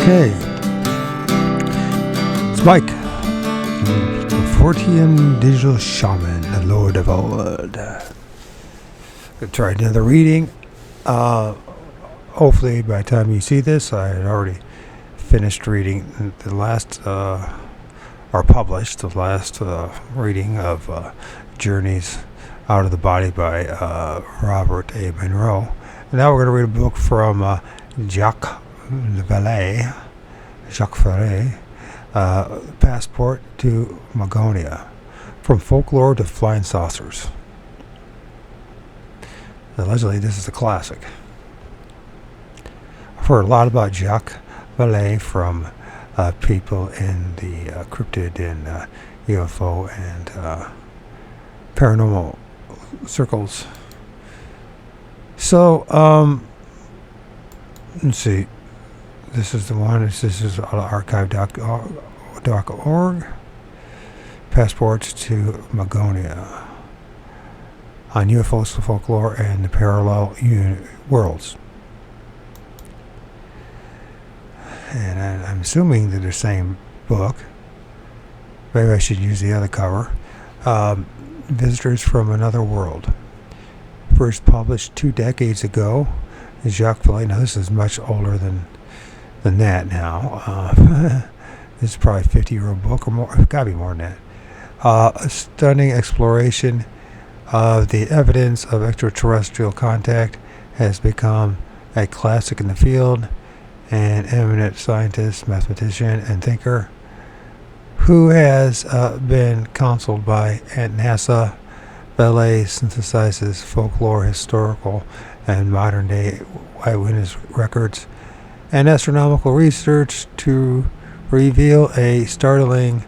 Okay. It's Mike, the Fortean Digital Shaman, the Lord of Old. Gonna try another reading. Hopefully by the time you see this, I had already finished reading the last, or published the last reading of Journeys Out of the Body by Robert A. Monroe. And now we're going to read a book from Jacques Vallee, Passport to Magonia, From Folklore to Flying Saucers. Allegedly, this is a classic. I've heard a lot about Jacques Vallee from people in the cryptid and UFO and paranormal circles. So, let's see. This is the one. This is archive.org. Passports to Magonia on UFOs, folklore, and the parallel worlds. And I'm assuming they're the same book. Maybe I should use the other cover. Visitors from Another World. First published 2 decades ago. Jacques Vallee. Now this is much older than that now. This is probably a 50-year-old book or more. It's got to be more than that. A stunning exploration of the evidence of extraterrestrial contact has become a classic in the field. An eminent scientist, mathematician, and thinker who has been counseled by at NASA. Vallee synthesizes folklore, historical, and modern-day eyewitness records and astronomical research to reveal a startling,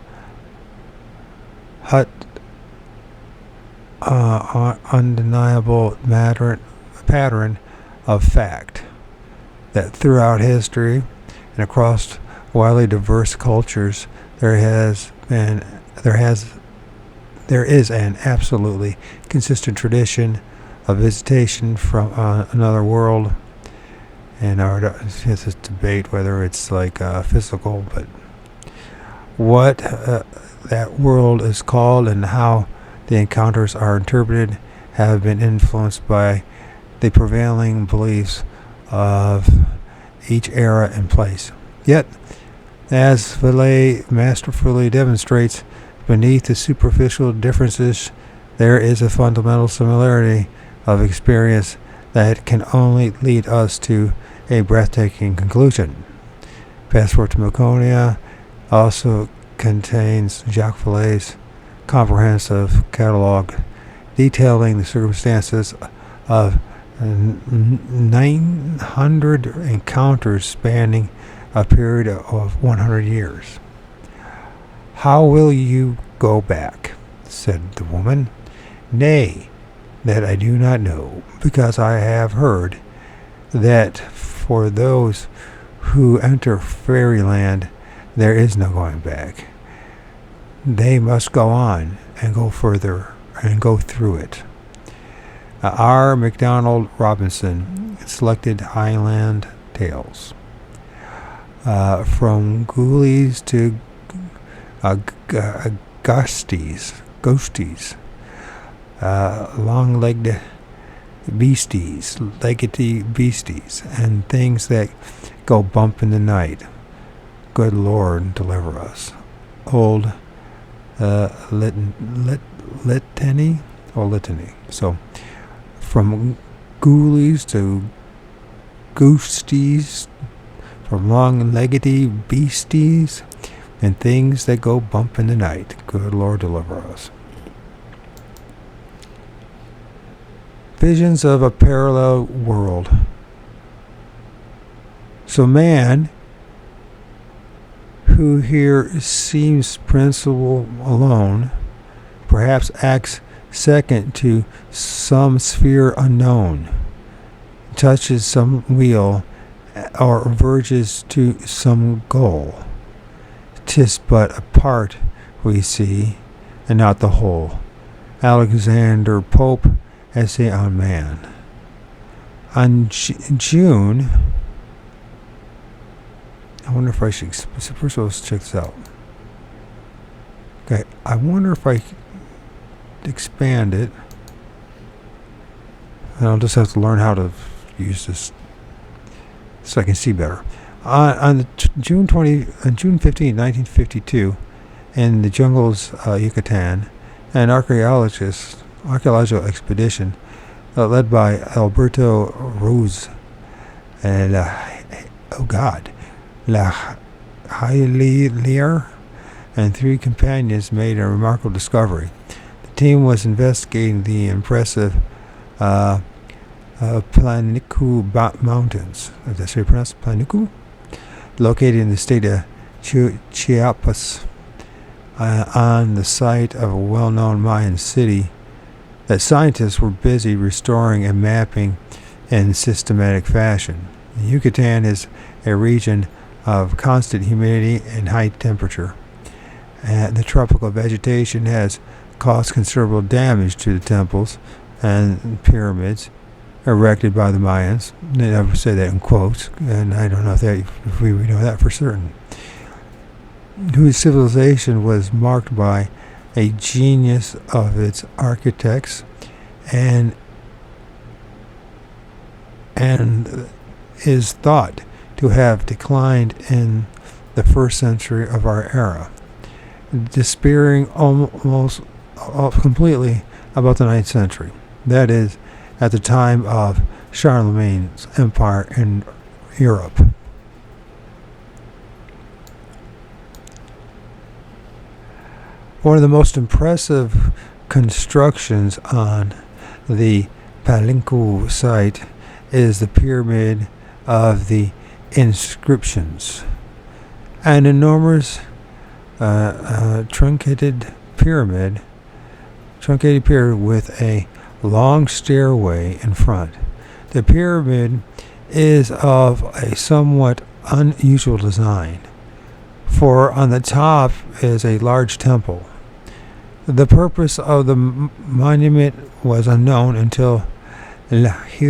undeniable pattern of fact that throughout history and across widely diverse cultures there is an absolutely consistent tradition of visitation from another world. And it's this debate whether it's like physical, but what that world is called and how the encounters are interpreted have been influenced by the prevailing beliefs of each era and place. Yet, as Vallee masterfully demonstrates, beneath the superficial differences, there is a fundamental similarity of experience that can only lead us to a breathtaking conclusion. Passport to Magonia also contains Jacques Vallee's comprehensive catalog detailing the circumstances of 900 encounters spanning a period of 100 years. "How will you go back?" said the woman. "Nay, that I do not know, because I have heard that for those who enter fairyland there is no going back. They must go on and go further and go through it." R. MacDonald Robinson, Selected Highland Tales. From ghoulies to ghosties, long-legged beasties, leggedy beasties, and things that go bump in the night. Good Lord, deliver us. Old litany. So, from ghoulies to ghosties, from long-leggedy beasties, and things that go bump in the night. Good Lord, deliver us. Visions of a parallel world. So man, who here seems principal alone, perhaps acts second to some sphere unknown, touches some wheel, or verges to some goal. 'Tis but a part we see, and not the whole. Alexander Pope, Essay on Man. On June I wonder if I should. First of all, let's check this out. Okay, I wonder if I expand it. And I'll just have to learn how to use this so I can see better. On June 15, 1952, in the jungles Yucatan, an archaeological expedition led by Alberto Rose and La Hailier and 3 companions made a remarkable discovery. The team was investigating the impressive Planicu Mountains. Did I say pronounce Planicu? Located in the state of Chiapas, on the site of a well-known Mayan city that scientists were busy restoring and mapping in systematic fashion. The Yucatan is a region of constant humidity and high temperature. The tropical vegetation has caused considerable damage to the temples and pyramids erected by the Mayans. They never say that in quotes, and I don't know if we know that for certain. Whose civilization was marked by a genius of its architects and is thought to have declined in the 1st century of our era, disappearing almost completely about the 9th century. That is, at the time of Charlemagne's empire in Europe. One of the most impressive constructions on the Palenque site is the Pyramid of the Inscriptions, an enormous truncated pyramid with a long stairway in front. The pyramid is of a somewhat unusual design, for on the top is a large temple. The purpose of the monument was unknown until Haluliar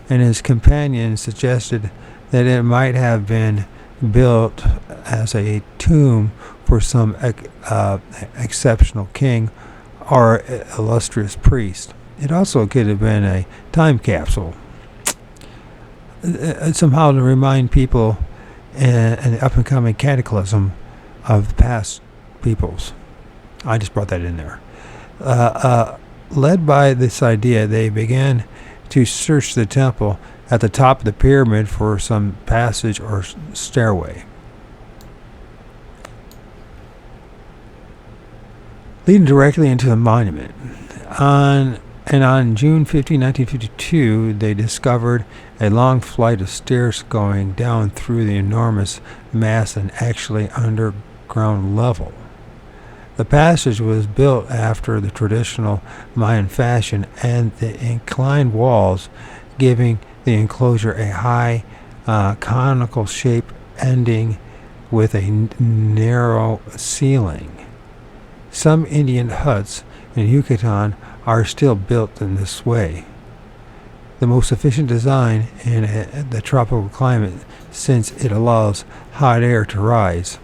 and his companions suggested that it might have been built as a tomb for some exceptional king or illustrious priest. It also could have been a time capsule, somehow to remind people in the up-and-coming cataclysm of past peoples. I just brought that in there. Led by this idea, they began to search the temple at the top of the pyramid for some passage or stairway leading directly into the monument. On June 15, 1952, they discovered a long flight of stairs going down through the enormous mass and actually underground level. The passage was built after the traditional Mayan fashion, and the inclined walls giving the enclosure a high conical shape ending with a narrow ceiling. Some Indian huts in Yucatan are still built in this way. The most efficient design in the tropical climate, since it allows hot air to rise,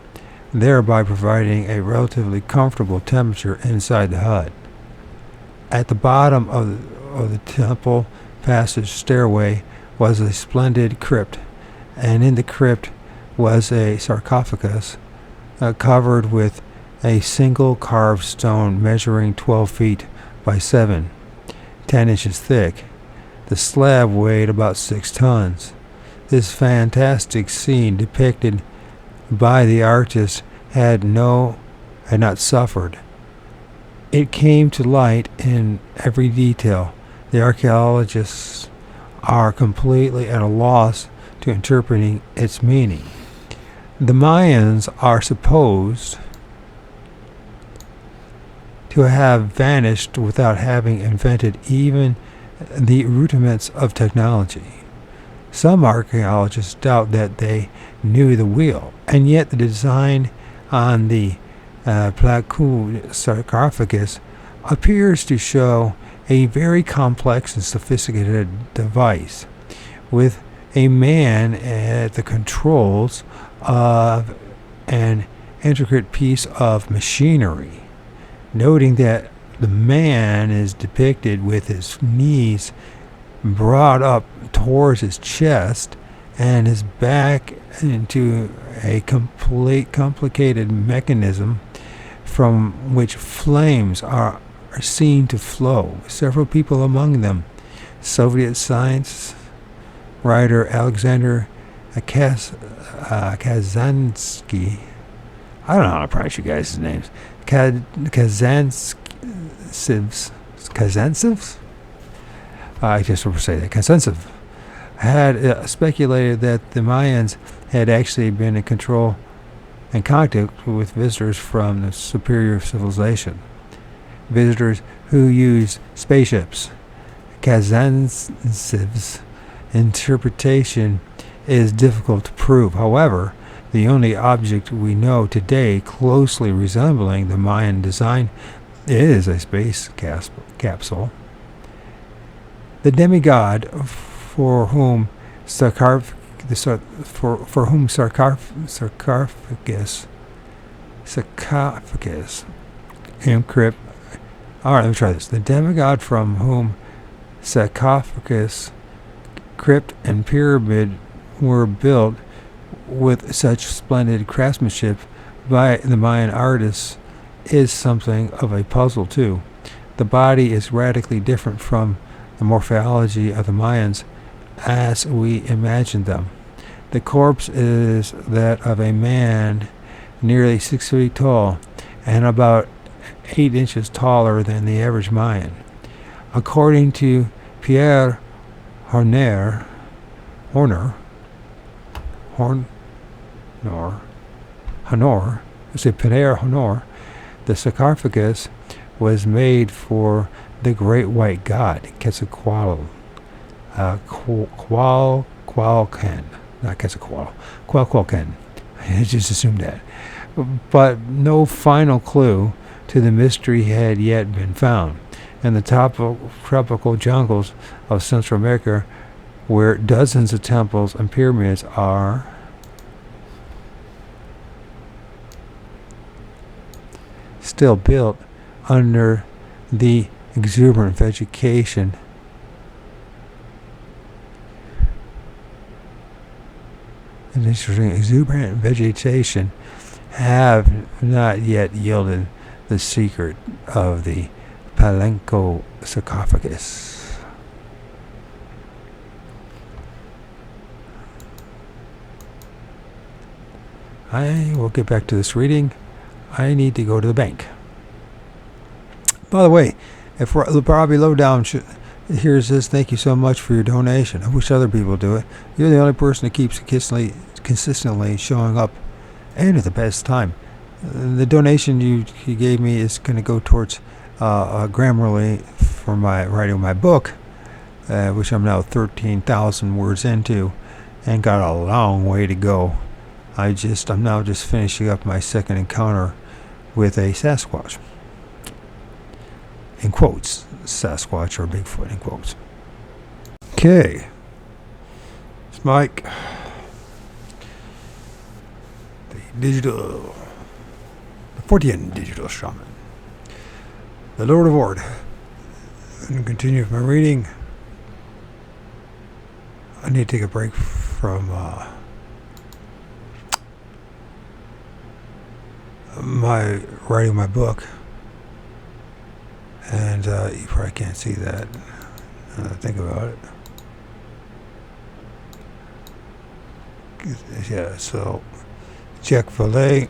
thereby providing a relatively comfortable temperature inside the hut. At the bottom of the temple passage stairway was a splendid crypt, and in the crypt was a sarcophagus covered with a single carved stone measuring 12 feet by 10 inches thick. The slab weighed about 6 tons. This fantastic scene depicted by the artist had not suffered. It came to light in every detail. The archaeologists are completely at a loss to interpreting its meaning. The Mayans are supposed to have vanished without having invented even the rudiments of technology. Some archaeologists doubt that they knew the wheel, and yet the design on the Placu sarcophagus appears to show a very complex and sophisticated device with a man at the controls of an intricate piece of machinery, noting that the man is depicted with his knees brought up towards his chest and his back into a complicated mechanism from which flames are seen to flow. Several people among them, Soviet science writer Alexander Kazansky, I don't know how to pronounce you guys' names, Kazantsevs? I just want to say that, Kazantsev, had speculated that the Mayans had actually been in control and contact with visitors from the superior civilization. Visitors who used spaceships. Kazantsev's interpretation is difficult to prove. However, the only object we know today closely resembling the Mayan design is a space capsule. The demigod for whom sarcophagus encrypt. All right, let me try this. The demigod from whom sarcophagus, crypt, and pyramid were built with such splendid craftsmanship by the Mayan artists is something of a puzzle too. The body is radically different from the morphology of the Mayans as we imagined them. The corpse is that of a man nearly 6 feet tall and about 8 inches taller than the average Mayan. According to Pierre Horner, the sarcophagus was made for the great white god Quetzalcoatl, Quetzalcoatl. I just assumed that. But no final clue to the mystery had yet been found. In the tropical jungles of Central America, where dozens of temples and pyramids are still built under the exuberant vegetation have not yet yielded the secret of the Palenque sarcophagus. I will get back to this reading. I need to go to the bank. By the way, if Robbie Lowdown hears this, thank you so much for your donation. I wish other people do it. You're the only person that keeps consistently showing up and at the best time. The donation you gave me is going to go towards Grammarly for my writing my book, which I'm now 13,000 words into and got a long way to go. I'm now just finishing up my second encounter with a Sasquatch. In quotes, Sasquatch or Bigfoot in quotes. Okay. It's Mike. The 14 digital shaman. The Lord of Ord. I'm going to continue with my reading. I need to take a break from my writing my book. And you probably can't see that. Think about it. Yeah, so JACQUES VALLEE.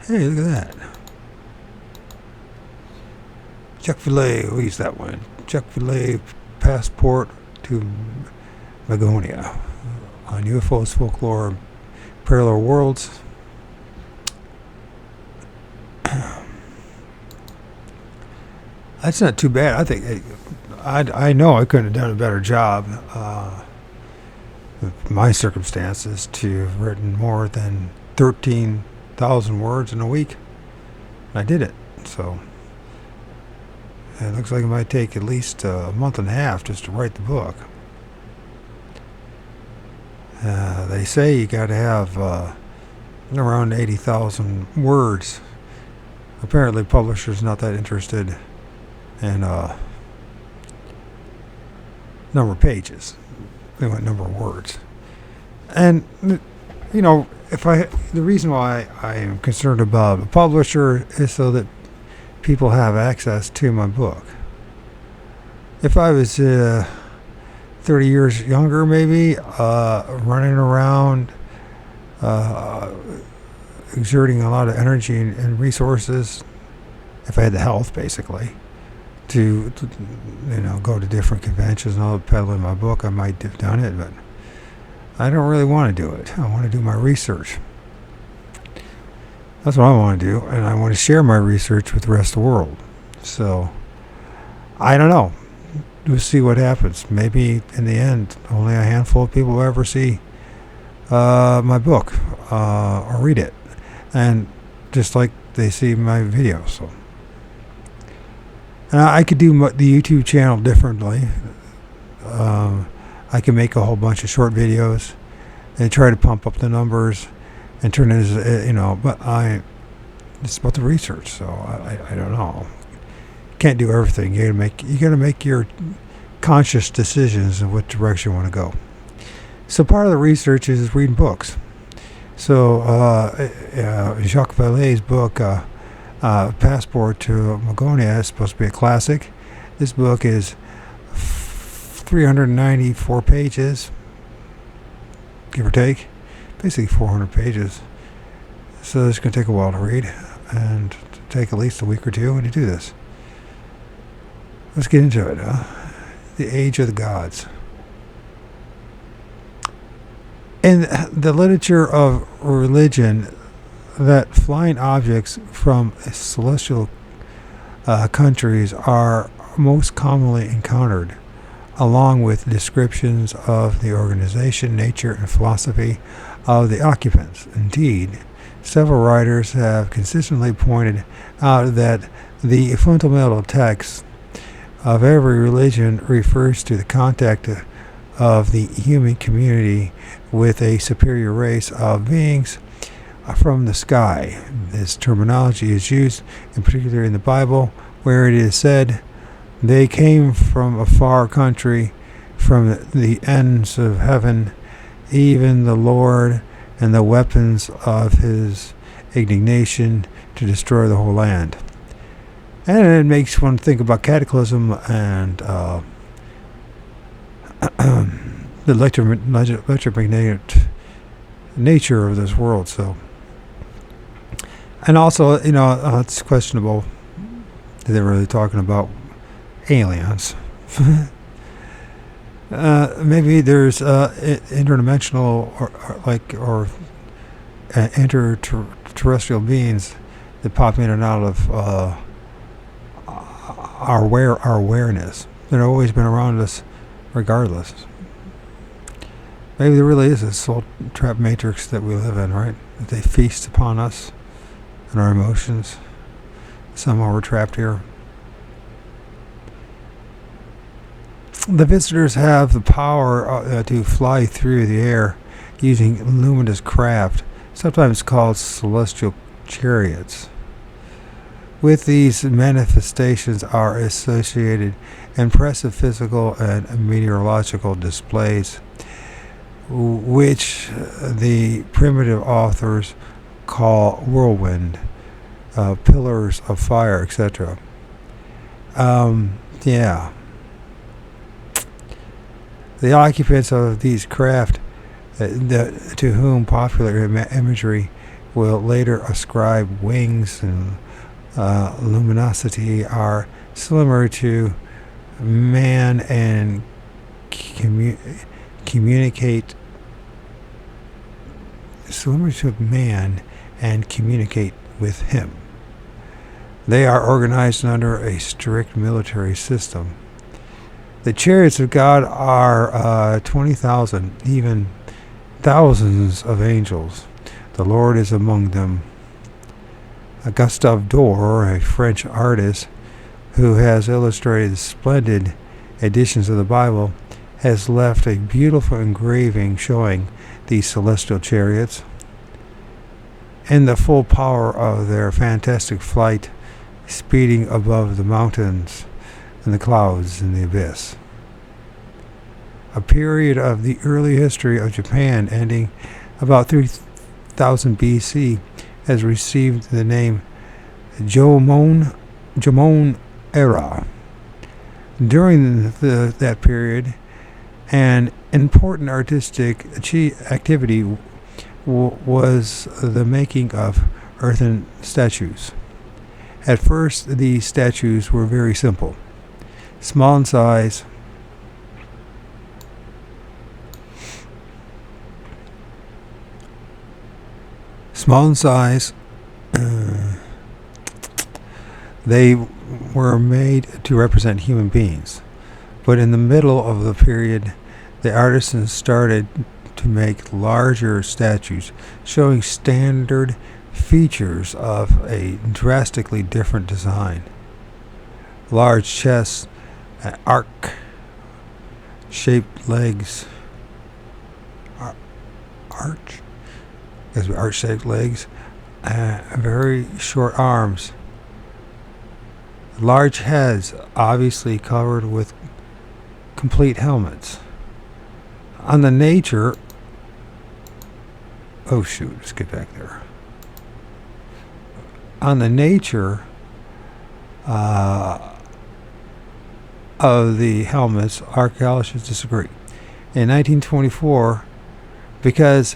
Hey, look at that. JACQUES VALLEE, we'll use that one. JACQUES VALLEE passport to Magonia on UFOs, Folklore, Parallel Worlds. That's not too bad. I think I know I couldn't have done a better job with my circumstances to have written more than 13,000 words in a week. I did it. So it looks like it might take at least a month and a half just to write the book. They say you got to have around 80,000 words. Apparently, publishers not that interested in number of pages. They want number of words. And you know, the reason why I am concerned about a publisher is so that people have access to my book. If I was 30 years younger, maybe, running around, exerting a lot of energy and resources, if I had the health, basically, to go to different conventions and all, peddling my book, I might have done it, but I don't really want to do it. I want to do my research. That's what I want to do, and I want to share my research with the rest of the world. So, I don't know. We'll see what happens. Maybe in the end, only a handful of people will ever see my book or read it, and just like they see my videos. So, and I could do the YouTube channel differently. I can make a whole bunch of short videos and try to pump up the numbers and turn it as, but it's about the research, so I don't know. Can't do everything. You gotta make your conscious decisions in what direction you want to go. So part of the research is reading books. So Jacques Vallee's book, Passport to Magonia, is supposed to be a classic. This book is 394 pages, give or take, basically 400 pages. So it's going to take a while to read, and take at least a week or two to do this. Let's get into it. The Age of the Gods. In the literature of religion, that flying objects from celestial countries are most commonly encountered, along with descriptions of the organization, nature, and philosophy of the occupants. Indeed, several writers have consistently pointed out that the fundamental text of every religion refers to the contact of the human community with a superior race of beings from the sky. This terminology is used in particular in the Bible, where it is said, "They came from a far country, from the ends of heaven, even the Lord and the weapons of his indignation to destroy the whole land." And it makes one think about cataclysm and the electromagnetic nature of this world. So, and also, it's questionable that they're really talking about aliens. Maybe there's interdimensional or interterrestrial beings that pop in and out of our awareness. They've always been around us regardless. Maybe there really is a soul trap matrix that we live in, right? That they feast upon us and our emotions. Somehow we're trapped here. The visitors have the power to fly through the air using luminous craft, sometimes called celestial chariots. With these manifestations are associated impressive physical and meteorological displays, which the primitive authors call whirlwind, pillars of fire, etc. Yeah. The occupants of these craft, to whom popular imagery will later ascribe wings and luminosity, are similar to man and communicate with him. They are organized under a strict military system. The chariots of God are 20,000, even thousands of angels. The Lord is among them. Gustave Doré, a French artist who has illustrated splendid editions of the Bible, has left a beautiful engraving showing these celestial chariots and the full power of their fantastic flight, speeding above the mountains and the clouds in the abyss. A period of the early history of Japan ending about 3000 BC has received the name Jomon era. During that period, an important artistic activity was the making of earthen statues. At first, these statues were very simple, small in size, they were made to represent human beings. But in the middle of the period, the artisans started to make larger statues showing standard features of a drastically different design. Large chests, arch-shaped legs, arch-shaped legs, very short arms, large heads, obviously covered with complete let's get back there. On the nature of the helmets, archaeologists disagree. In 1924, because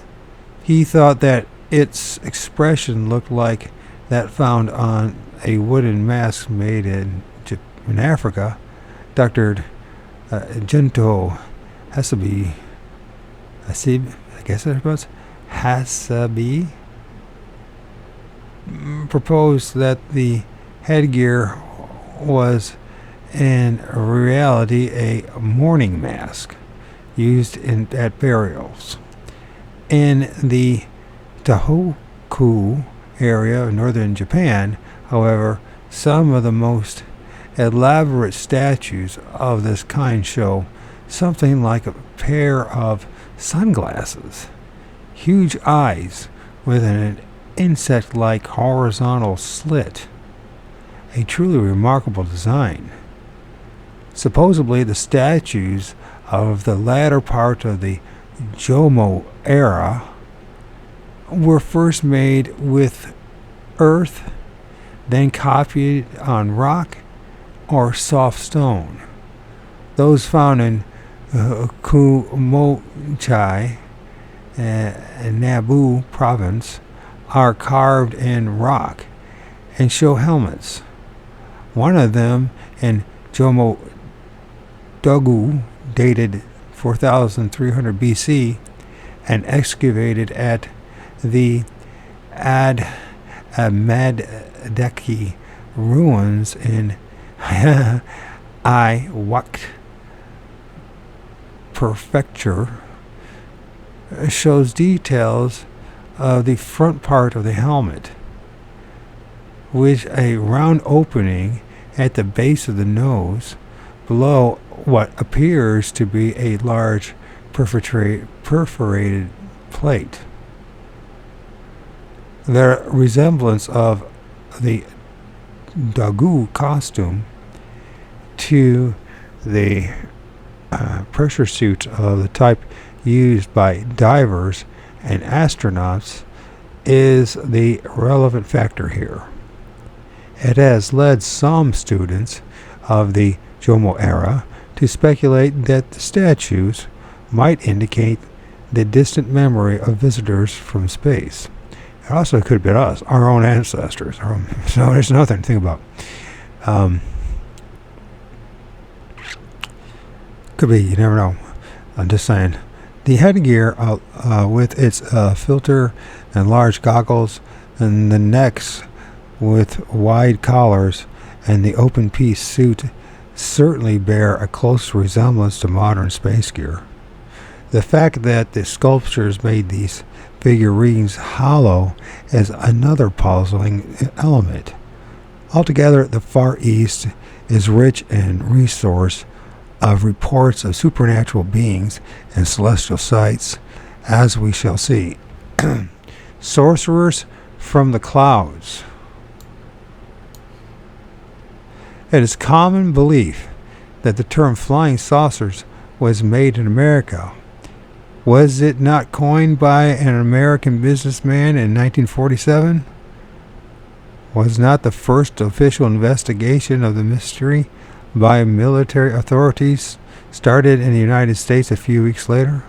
he thought that its expression looked like that found on a wooden mask made in Africa, Dr. Gento Hasabi, proposed that the headgear was in reality a mourning mask used at burials. In the Tohoku area of northern Japan, however, some of the most elaborate statues of this kind show something like a pair of sunglasses, huge eyes with an insect-like horizontal slit, a truly remarkable design. Supposedly, the statues of the latter part of the Jomo era were first made with earth, then copied on rock or soft stone. Those found in Kumochai and Nabu province are carved in rock and show helmets. One of them in Jomo Dogu, dated 4300 BC and excavated at the Ad-Madaki ruins in Iwak Prefecture, shows details of the front part of the helmet, with a round opening at the base of the nose below what appears to be a large perforated plate. The resemblance of the Dagu costume to the pressure suit of the type used by divers and astronauts is the relevant factor here. It has led some students of the Jomo era to speculate that the statues might indicate the distant memory of visitors from space. It also could have been us, our own ancestors. So there's nothing to think about. Could be, you never know. I'm just saying. The headgear with its filter and large goggles, and the necks with wide collars and the open piece suit certainly bear a close resemblance to modern space gear. The fact that the sculptors made these figurines hollow as another puzzling element. Altogether, the Far East is rich in resource of reports of supernatural beings and celestial sights, as we shall see. Sorcerers from the clouds. It is common belief that the term flying saucers was made in America. Was it not coined by an American businessman in 1947? Was not the first official investigation of the mystery by military authorities started in the United States a few weeks later?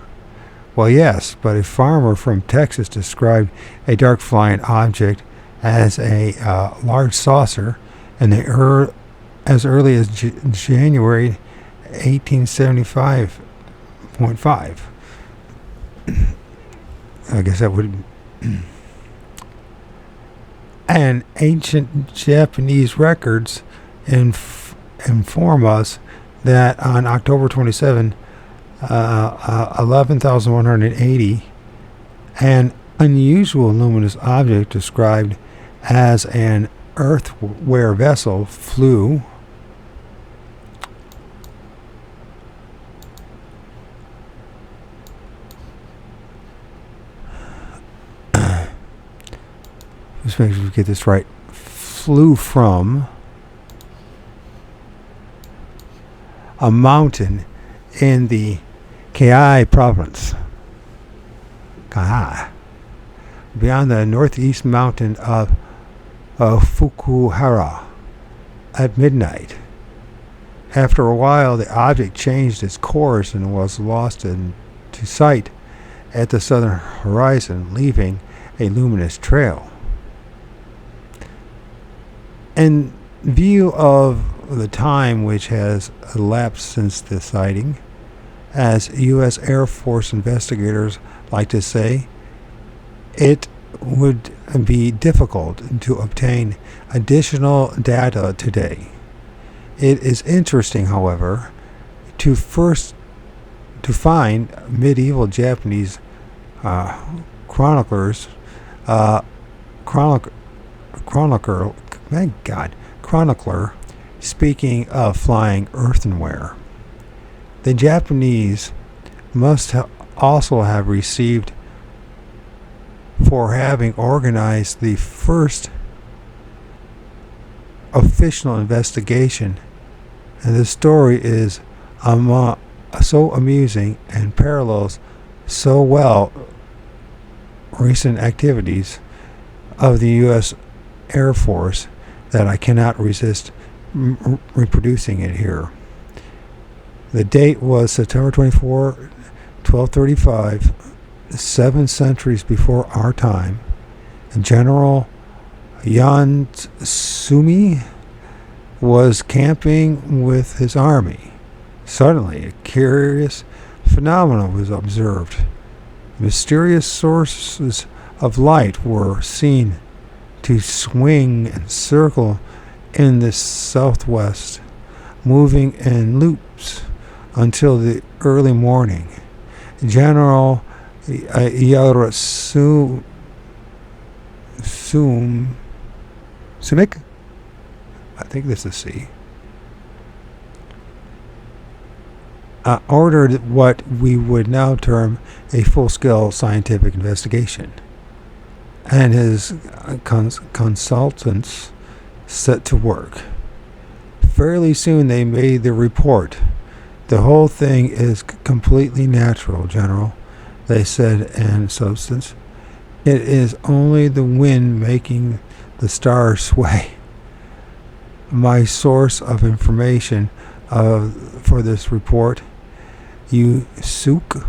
Well, yes, but a farmer from Texas described a dark flying object as a large saucer in as early as January 1875.5. I guess that would. And ancient Japanese records inform us that on October 27, 11,180, an unusual luminous object described as an earthware vessel flew just make sure we get this right. Flew from a mountain in the Kaiai province. Kaiai. Beyond the northeast mountain of Fukuhara at midnight. After a while, the object changed its course and was lost to sight at the southern horizon, leaving a luminous trail. In view of the time which has elapsed since the sighting, as U.S. Air Force investigators like to say, it would be difficult to obtain additional data today. It is interesting, however, to find medieval Japanese chronicler speaking of flying earthenware. The Japanese must also have received for having organized the first official investigation, and the story is so amusing and parallels so well recent activities of the U.S. Air Force that I cannot resist reproducing it here. The date was September 24, 1235, 7 centuries before our time. General Yansumi was camping with his army. Suddenly, a curious phenomenon was observed. Mysterious sources of light were seen to swing and circle in the southwest, moving in loops until the early morning. General Sumik, I think this is C, ordered what we would now term a full-scale scientific investigation, and his consultants set to work. Fairly soon they made the report. The whole thing is completely natural, General, they said in substance. It is only the wind making the stars sway. My source of information for this report, Yusuke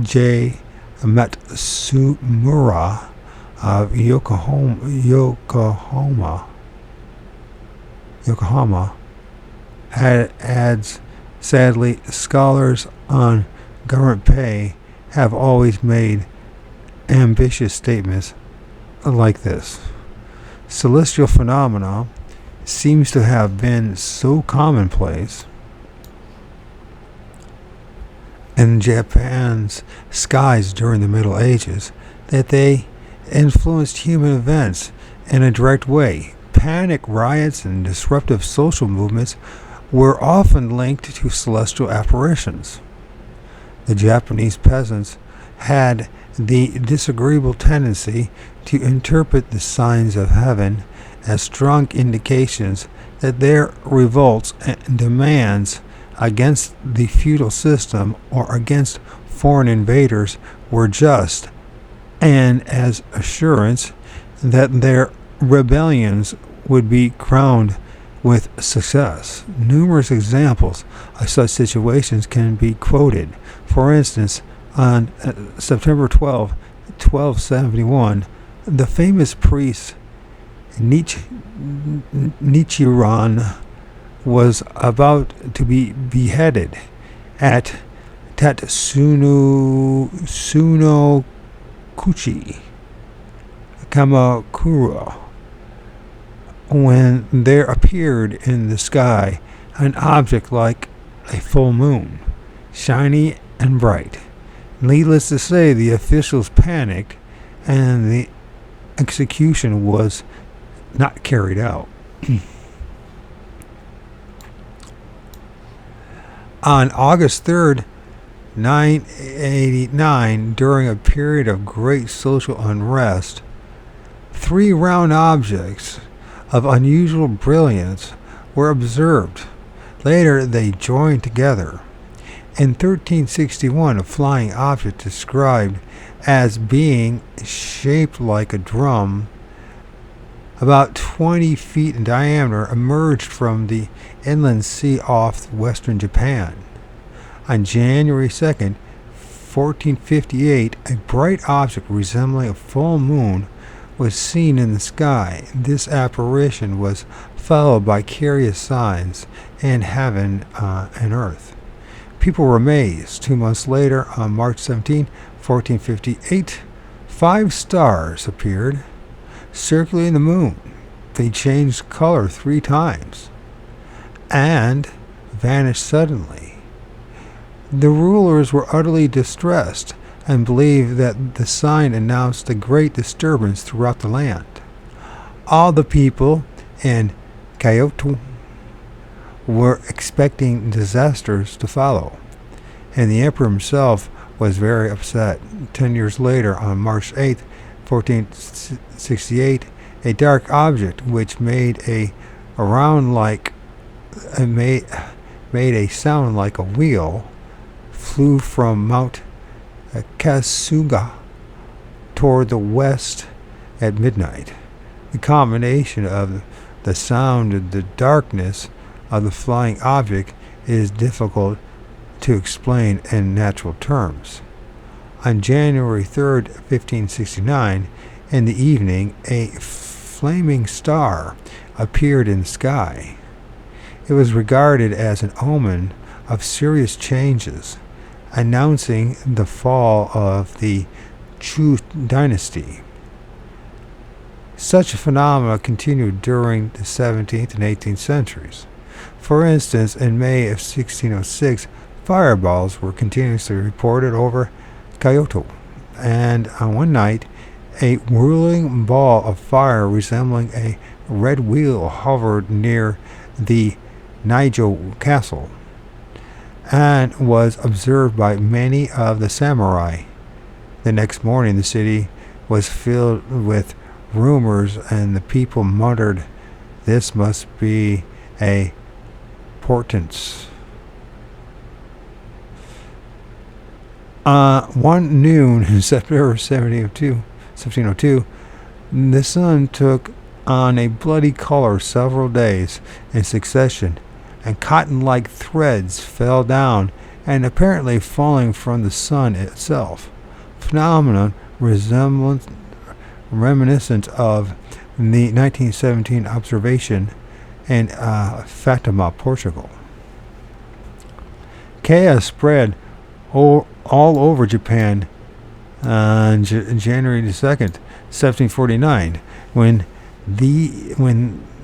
J. Matsumura of Yokohama adds, sadly, scholars on government pay have always made ambitious statements like this. Celestial phenomena seems to have been so commonplace in Japan's skies during the Middle Ages that they influenced human events in a direct way. Panic, riots, and disruptive social movements were often linked to celestial apparitions. The Japanese peasants had the disagreeable tendency to interpret the signs of heaven as strong indications that their revolts and demands against the feudal system or against foreign invaders were just, and as assurance that their rebellions would be crowned with success. Numerous examples of such situations can be quoted. For instance, on September 12, 1271, the famous priest Nichiren was about to be beheaded at Tatsunokuchi, Kamakura, when there appeared in the sky an object like a full moon, shiny and bright. Needless to say, the officials panicked and the execution was not carried out. On August 3rd, 989, during a period of great social unrest, 3 round objects of unusual brilliance were observed. Later, they joined together. In 1361, a flying object described as being shaped like a drum, about 20 feet in diameter, emerged from the inland sea off western Japan. On January 2nd, 1458, a bright object resembling a full moon was seen in the sky. This apparition was followed by curious signs in heaven and earth. People were amazed. 2 months later, on March 17, 1458, 5 stars appeared circling the moon. They changed color 3 times and vanished suddenly. The rulers were utterly distressed and believed that the sign announced a great disturbance throughout the land. All the people in Kyoto were expecting disasters to follow, and the emperor himself was very upset. 10 years later, on March 8, 1468, a dark object which made a sound like a wheel flew from Mount Kasuga toward the west at midnight. The combination of the sound and the darkness of the flying object is difficult to explain in natural terms. On January 3rd, 1569, in the evening, a flaming star appeared in the sky. It was regarded as an omen of serious changes, announcing the fall of the Chu dynasty. Such phenomena continued during the 17th and 18th centuries. For instance, in May of 1606, fireballs were continuously reported over Kyoto, and on one night, a whirling ball of fire resembling a red wheel hovered near the Naijo castle and was observed by many of the samurai. The next morning, the city was filled with rumors, and the people muttered, "This must be a portent." One noon in September 1702, the sun took on a bloody color several days in succession, and cotton-like threads fell down, and apparently falling from the sun itself. Phenomenon reminiscent of the 1917 observation in Fatima, Portugal. Chaos spread all over Japan on January 2nd, 1749, when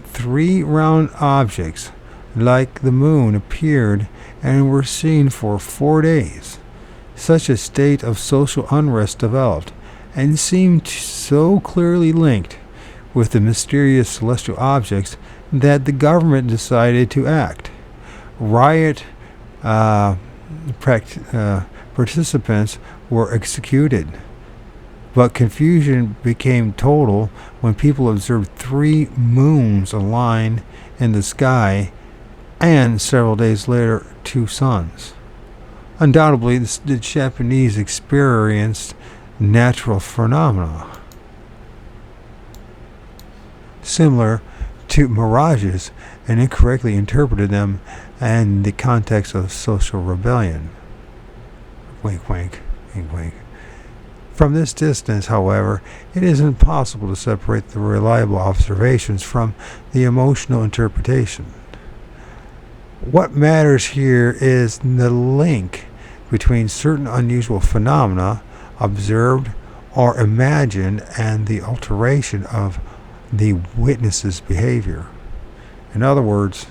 3 round objects like the moon appeared and were seen for 4 days. Such a state of social unrest developed, and seemed so clearly linked with the mysterious celestial objects that the government decided to act. Riot participants were executed, but confusion became total when people observed 3 moons align in the sky and several days later 2 suns. Undoubtedly, the Japanese experienced natural phenomena similar to mirages and incorrectly interpreted them in the context of social rebellion. Wink, wink, wink, wink. From this distance, however, it is impossible to separate the reliable observations from the emotional interpretation. What matters here is the link between certain unusual phenomena observed or imagined and the alteration of the witness's behavior. In other words,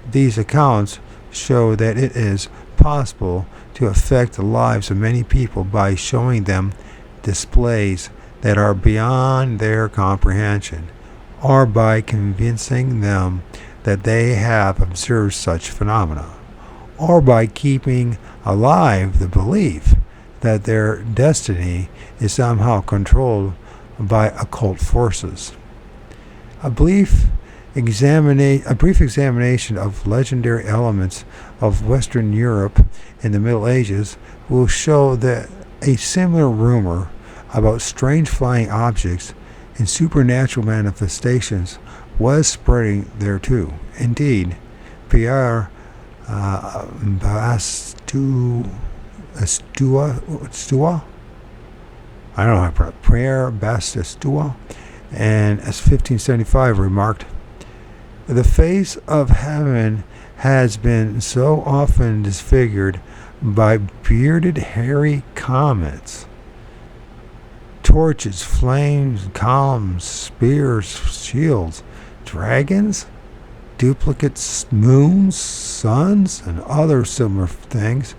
these accounts show that it is possible to affect the lives of many people by showing them displays that are beyond their comprehension, or by convincing them that they have observed such phenomena, or by keeping alive the belief that their destiny is somehow controlled by occult forces. A brief examination of legendary elements of Western Europe in the Middle Ages will show that a similar rumor about strange flying objects and supernatural manifestations was spreading there too. Indeed, Pierre Bastua, I don't know how to pronounce it, Pierre Bastua, and as 1575 remarked, "The face of heaven has been so often disfigured by bearded hairy comets, torches, flames, columns, spears, shields, dragons, duplicate moons, suns, and other similar things,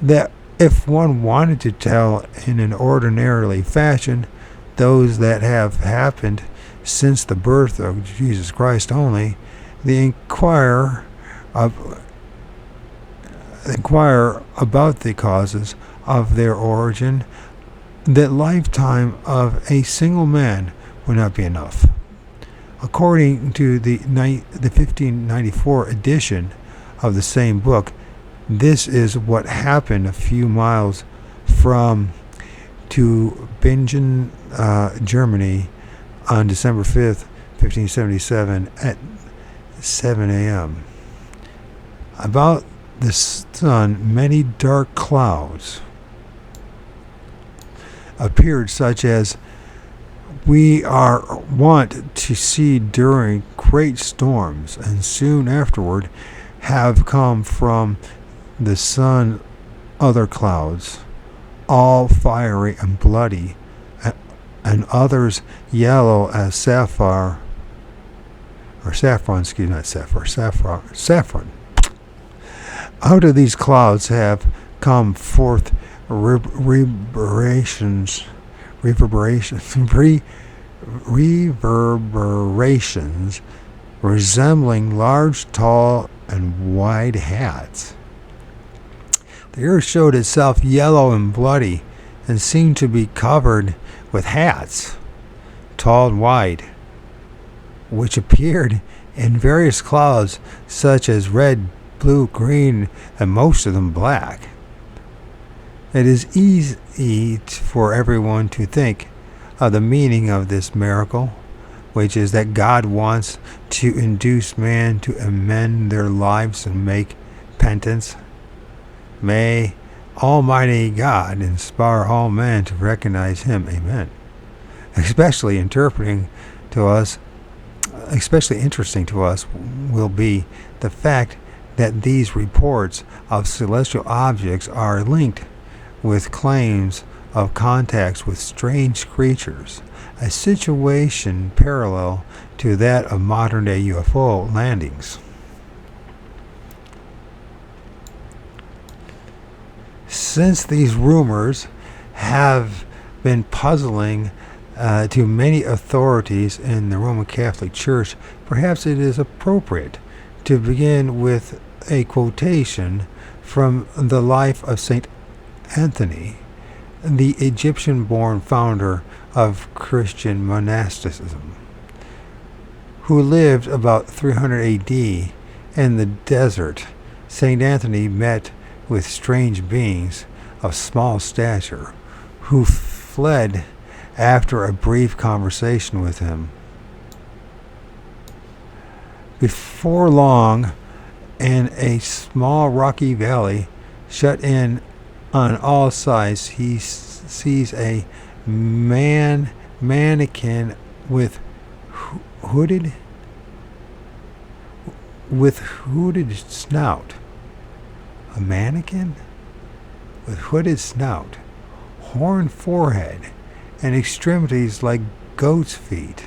that if one wanted to tell in an ordinarily fashion those that have happened since the birth of Jesus Christ only, the inquire about the causes of their origin, the lifetime of a single man would not be enough." According to the 1594 edition of the same book, this is what happened a few miles from Tübingen, Germany, on December 5th, 1577 at 7 a.m. About the sun, many dark clouds appeared, such as we are wont to see during great storms, and soon afterward have come from the sun other clouds, all fiery and bloody, and others yellow as saffron. Out of these clouds have come forth reverberations resembling large, tall, and wide hats. The earth showed itself yellow and bloody, and seemed to be covered with hats, tall and wide, which appeared in various clouds, such as red, blue, green, and most of them black. It is easy for everyone to think of the meaning of this miracle, which is that God wants to induce man to amend their lives and make penance. May Almighty God inspire all men to recognize Him. Amen. Especially interesting to us will be the fact that these reports of celestial objects are linked with claims of contacts with strange creatures, a situation parallel to that of modern-day UFO landings. Since these rumors have been puzzling to many authorities in the Roman Catholic Church, perhaps it is appropriate to begin with a quotation from the life of Saint Anthony, the Egyptian-born founder of Christian monasticism, who lived about 300 AD in the desert. Saint Anthony met with strange beings of small stature who fled after a brief conversation with him. Before long, in a small rocky valley shut in on all sides, he sees a mannequin with hooded snout. A mannequin with hooded snout, horned forehead, and extremities like goat's feet.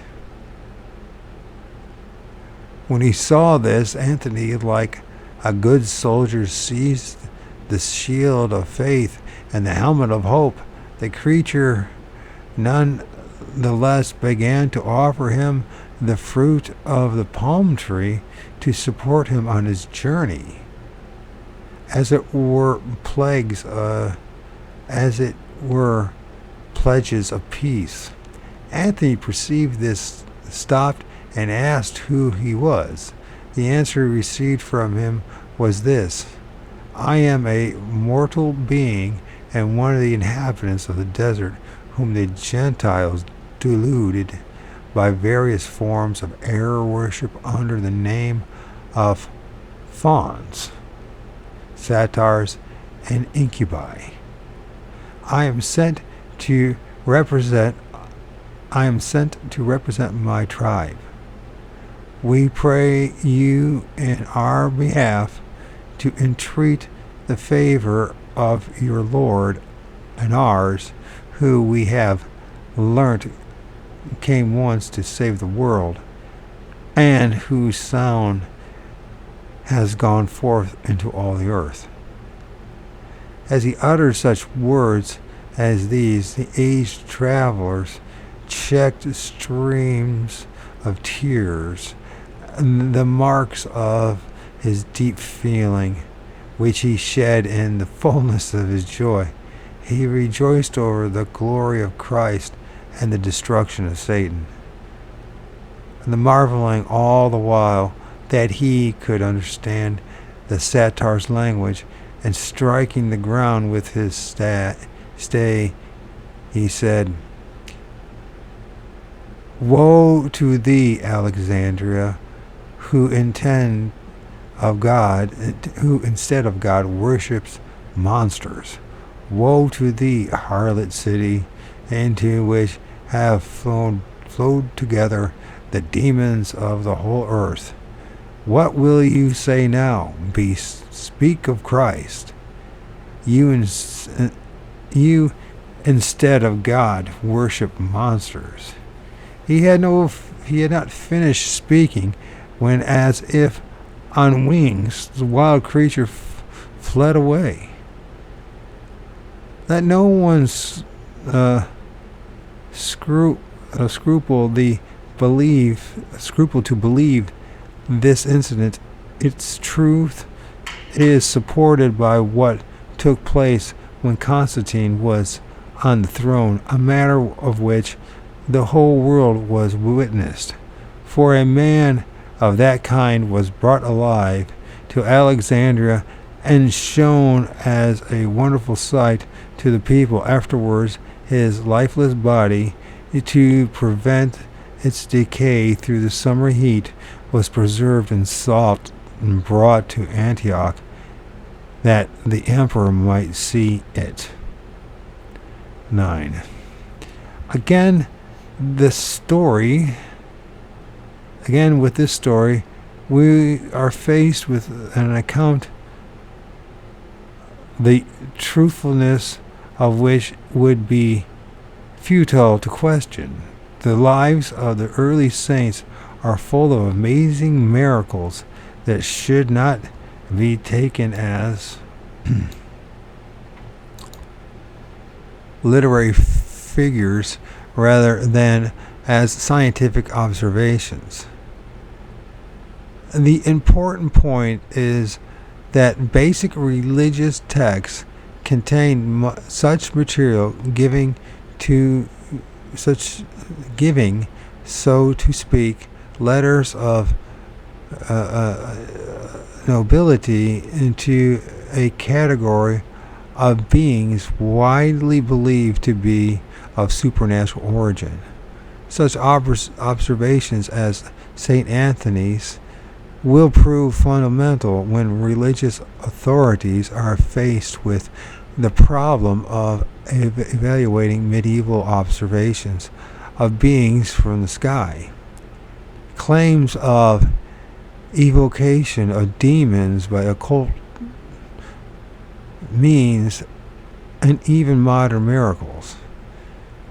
When he saw this, Anthony, like a good soldier, seized the shield of faith and the helmet of hope. The creature none the less began to offer him the fruit of the palm tree to support him on his journey, as it were pledges of peace. Anthony perceived this, stopped, and asked who he was. The answer he received from him was this: "I am a mortal being and one of the inhabitants of the desert, whom the Gentiles deluded by various forms of error worship under the name of fauns, satyrs, and incubi. I am sent to represent my tribe. We pray you in our behalf to entreat the favor of your Lord and ours, who we have learnt came once to save the world, and whose sound has gone forth into all the earth." As he uttered such words as these, the aged travelers checked streams of tears, the marks of his deep feeling, which he shed in the fullness of his joy. He rejoiced over the glory of Christ and the destruction of Satan, and the marveling all the while that he could understand the satyr's language, and striking the ground with his stay, he said, "Woe to thee, Alexandria, who instead of God worships monsters. Woe to thee, harlot city, into which have flowed together the demons of the whole earth. What will you say now, beast? Speak of Christ. You instead of God worship monsters." He had not finished speaking when, as if on wings, the wild creature fled away. Let no one scruple to believe this incident. Its truth is supported by what took place when Constantine was on the throne, a matter of which the whole world was witnessed. For a man of that kind was brought alive to Alexandria and shown as a wonderful sight to the people. Afterwards, his lifeless body, to prevent its decay through the summer heat, was preserved in salt and brought to Antioch, that the emperor might see it. 9. Again, with this story, we are faced with an account the truthfulness of which would be futile to question. The lives of the early saints are full of amazing miracles that should not be taken as literary figures rather than as scientific observations. The important point is that basic religious texts contain such material giving, so to speak, letters of nobility into a category of beings widely believed to be of supernatural origin. Such observations as St. Anthony's will prove fundamental when religious authorities are faced with the problem of evaluating medieval observations of beings from the sky. Claims of evocation of demons by occult means, and even modern miracles.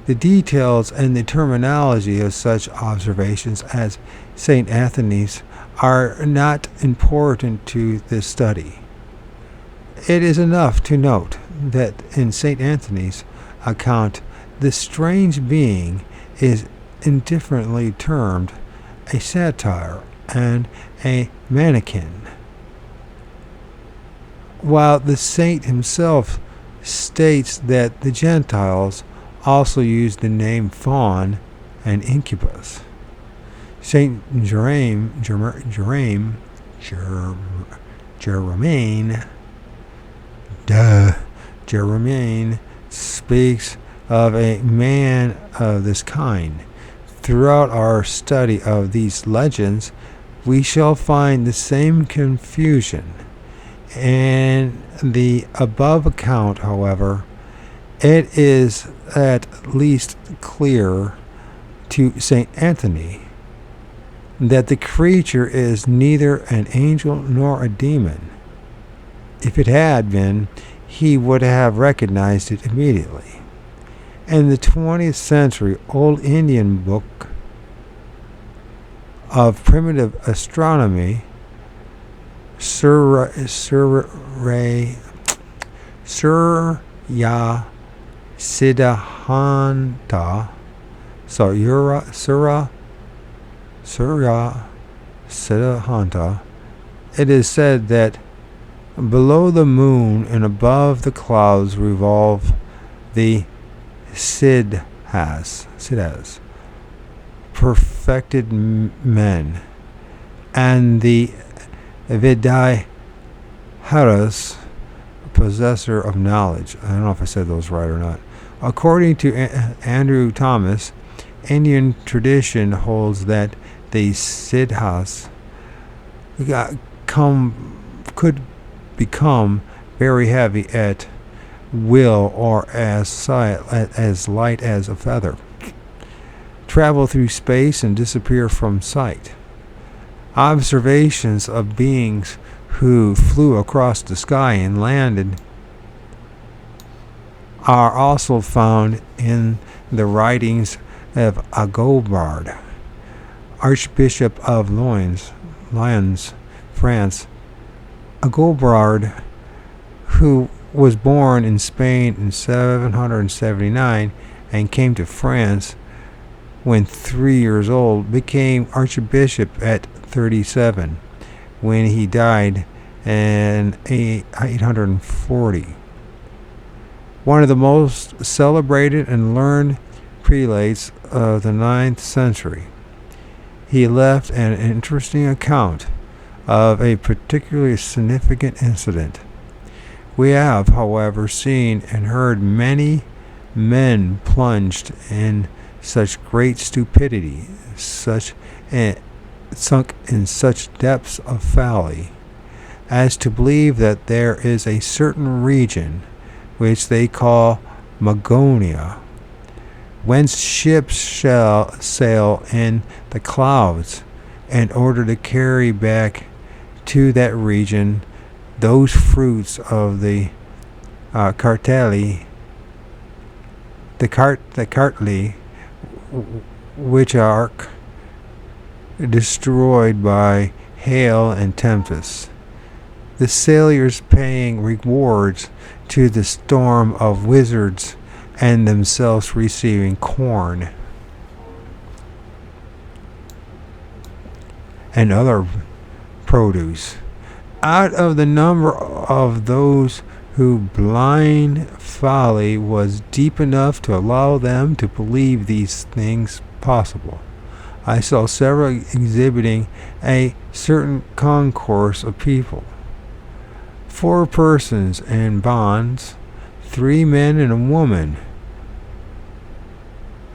The details and the terminology of such observations as St. Anthony's are not important to this study. It is enough to note that in St. Anthony's account, the strange being is indifferently termed a satyr and a mannequin, while the saint himself states that the Gentiles also used the name faun and incubus. Saint Jermaine speaks of a man of this kind. Throughout our study of these legends, we shall find the same confusion. In the above account, however, it is at least clear to St. Anthony that the creature is neither an angel nor a demon. If it had been, he would have recognized it immediately. In the 20th century Old Indian book of primitive astronomy, Surya Siddhanta, it is said that below the moon and above the clouds revolve the Siddhas, perfected men, and the Vidyadharas, possessor of knowledge. I don't know if I said those right or not. According to Andrew Thomas, Indian tradition holds that the Siddhas could become very heavy at will or as light as a feather, travel through space and disappear from sight. Observations of beings who flew across the sky and landed are also found in the writings of Agobard, Archbishop of Lyons, France. Agobard, who was born in Spain in 779 and came to France when 3 years old, became Archbishop at 37 when he died in 840. One of the most celebrated and learned prelates of the 9th century. He left an interesting account of a particularly significant incident. We have, however, seen and heard many men plunged in such great stupidity, sunk in such depths of folly, as to believe that there is a certain region which they call Magonia, whence ships shall sail in the clouds in order to carry back to that region those fruits of the cartli, which are destroyed by hail and tempest. The sailors paying rewards to the storm of wizards and themselves receiving corn and other produce. Out of the number of those whose blind folly was deep enough to allow them to believe these things possible, I saw several exhibiting a certain concourse of people. 4 persons in bonds, 3 men and a woman,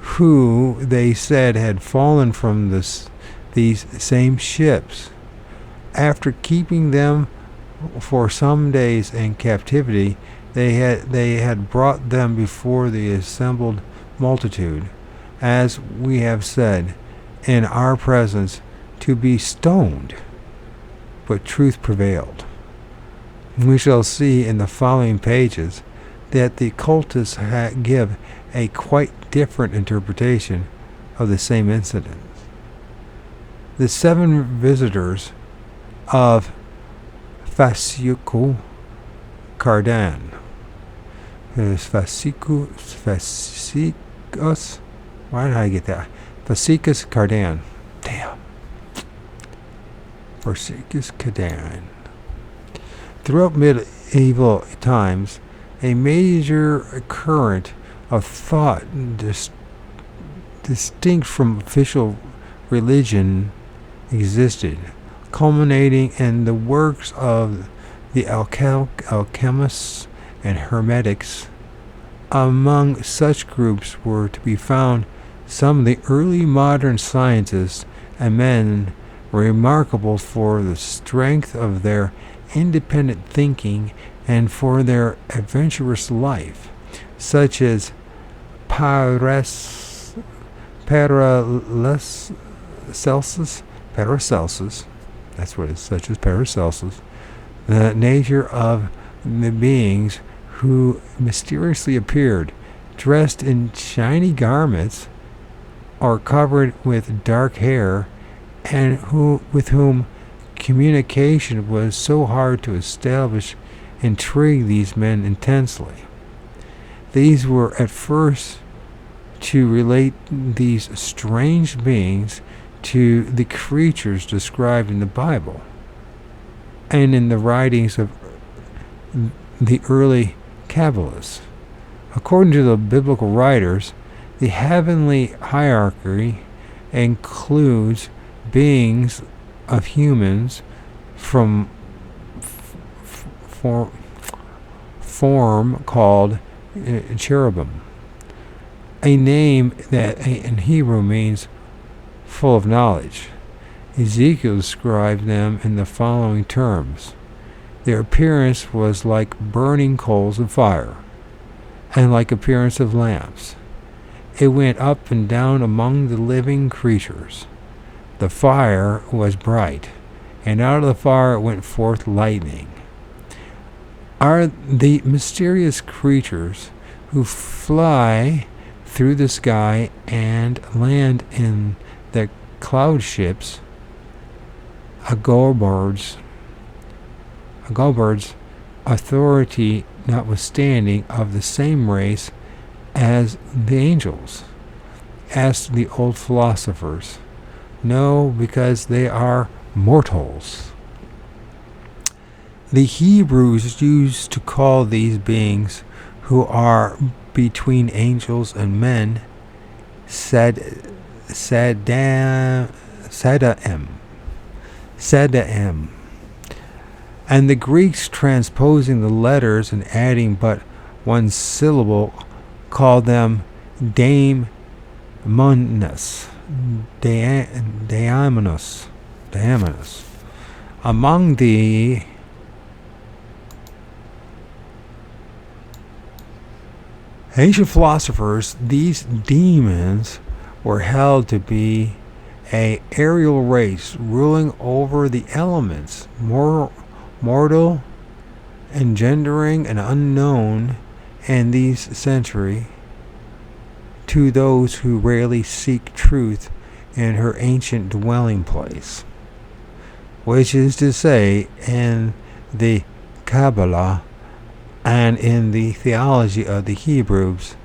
who they said had fallen from these same ships. After keeping them for some days in captivity, they had brought them before the assembled multitude, as we have said, in our presence, to be stoned. But truth prevailed. We shall see in the following pages that the cultists give a quite different interpretation of the same incident. The 7 visitors of Fasicus Cardan. Fasicus. Why did I get that? Fasicus Cardan. Damn. Fasicus Cardan. Throughout medieval times, a major current of thought distinct from official religion existed, culminating in the works of the alchemists and hermetics. Among such groups were to be found some of the early modern scientists and men remarkable for the strength of their independent thinking and for their adventurous life, such as Paracelsus, that's what it is, such as Paracelsus, the nature of the beings who mysteriously appeared, dressed in shiny garments or covered with dark hair, and with whom communication was so hard to establish, intrigued these men intensely. These were at first to relate these strange beings to the creatures described in the Bible and in the writings of the early Kabbalists. According to the biblical writers, the heavenly hierarchy includes beings of humans from form called cherubim, a name that in Hebrew means full of knowledge. Ezekiel described them in the following terms: their appearance was like burning coals of fire, and like appearance of lamps. It went up and down among the living creatures. The fire was bright, and out of the fire went forth lightning. Are the mysterious creatures who fly through the sky and land in the cloud ships, Agobard's authority notwithstanding of the same race as the angels? Asked the old philosophers. No, because they are mortals. The Hebrews used to call these beings, who are between angels and men, Sadaim. And the Greeks, transposing the letters and adding but one syllable, called them daimonos. Among the ancient philosophers, these demons were held to be an aerial race ruling over the elements, mortal, engendering an unknown in these century to those who rarely seek truth in her ancient dwelling place, which is to say, in the Kabbalah and in the theology of the Hebrews,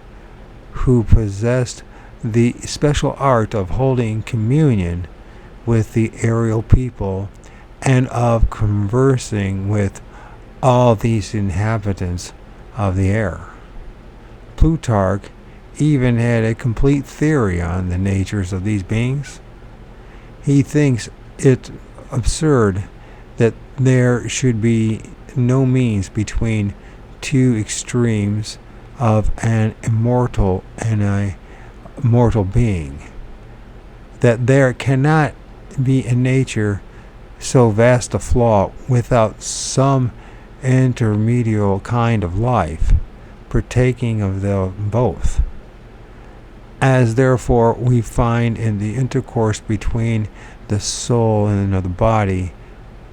who possessed the special art of holding communion with the aerial people and of conversing with all these inhabitants of the air. Plutarch even had a complete theory on the natures of these beings. He thinks it absurd that there should be no means between two extremes of an immortal and a mortal being, that there cannot be in nature so vast a flaw without some intermediate kind of life partaking of them both. As therefore we find in the intercourse between the soul and the body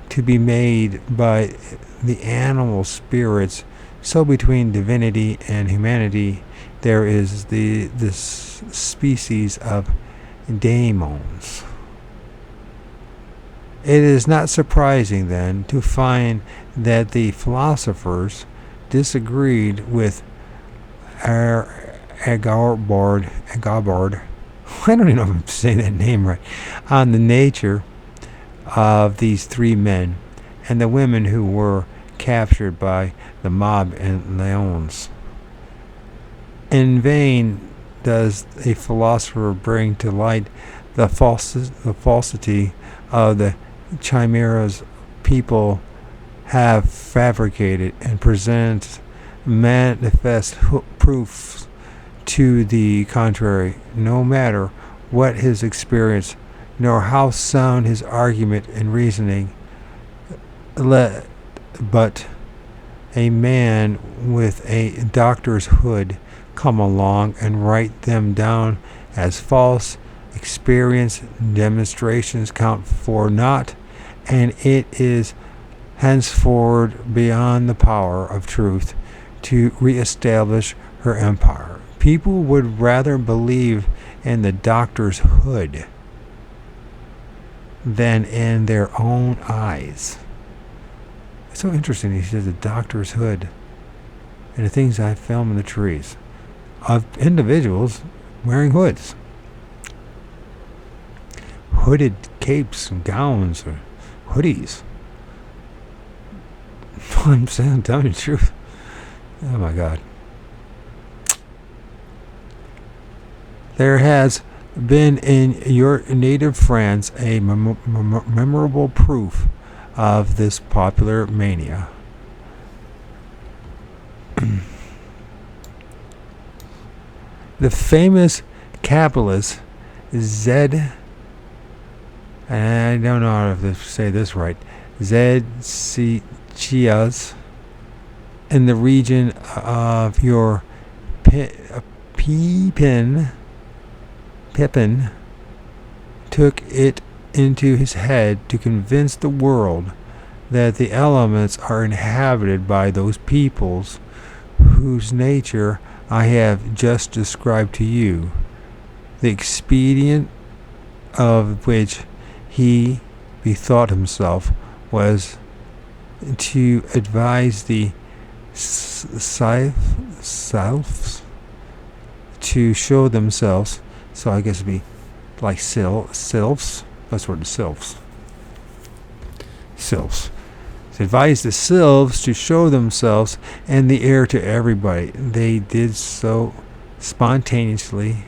to be made by the animal spirits, so between divinity and humanity there is this species of daemons. It is not surprising then to find that the philosophers disagreed with Agarbard, I don't even know if I'm saying that name right, on the nature of these three men and the women who were captured by the mob in Lyons. In vain does a philosopher bring to light the falsity of the chimeras people have fabricated and present manifest proofs to the contrary, no matter what his experience, nor how sound his argument and reasoning. Let but a man with a doctor's hood come along and write them down as false. Experience demonstrations count for naught, and it is henceforward beyond the power of truth to reestablish her empire. People would rather believe in the doctor's hood than in their own eyes. It's so interesting. He says the doctor's hood and the things I film in the trees of individuals wearing hoods, hooded capes and gowns or hoodies. I'm telling you the truth. Oh my God. There has been in your native France a memorable proof of this popular mania. The famous capitalist Zed, and I don't know how to say this right, Chias, in the region of your Pippin took it into his head to convince the world that the elements are inhabited by those peoples whose nature I have just described to you, the expedient of which he bethought himself was to advise the sylphs to show themselves. So I guess it'd be like sylphs. That's what the sylphs. Sylphs. To advise the sylphs to show themselves in the air to everybody. They did so spontaneously.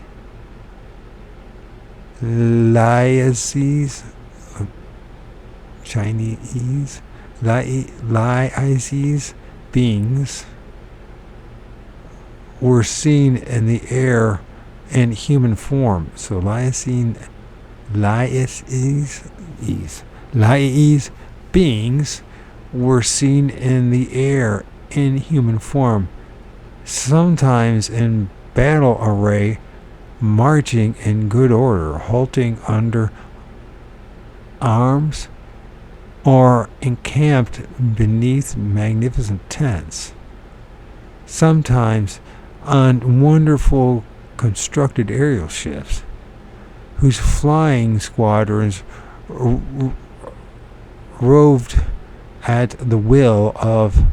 Lyses, Chinese, Lyses beings were seen in the air in human form. So Lyses beings were seen in the air in human form, sometimes in battle array, marching in good order, halting under arms, or encamped beneath magnificent tents, sometimes on wonderful constructed aerial ships, whose flying squadrons roved at the will of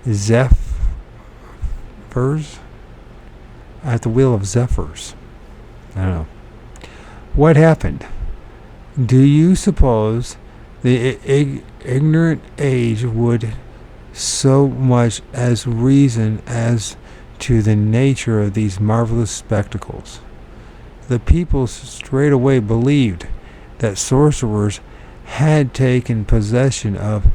Zephyrs? At the wheel of Zephyrs. I don't know. What happened? Do you suppose the ignorant age would so much as reason as to the nature of these marvelous spectacles? The people straightway believed that sorcerers had taken possession of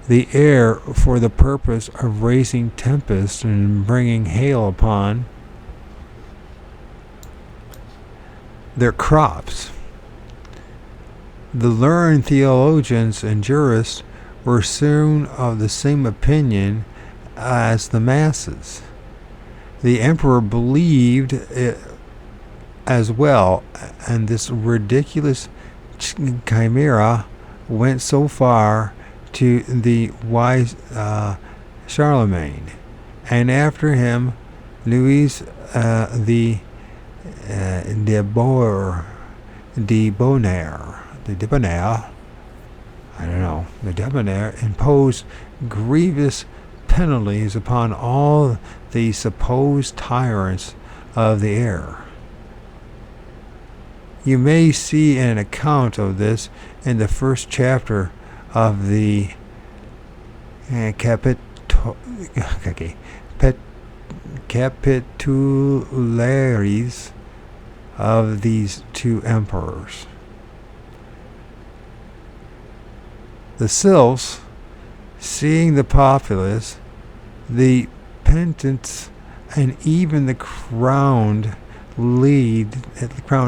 the air for the purpose of raising tempests and bringing hail upon their crops. The learned theologians and jurists were soon of the same opinion as the masses. The emperor believed it as well, and this ridiculous chimera went so far to the wise Charlemagne, and after him Louis the Debonair, imposed grievous penalties upon all the supposed tyrants of the air. You may see an account of this in the first chapter of the Capitularies of these two emperors. The sylphs, seeing the populace, the penitents, and even the crowned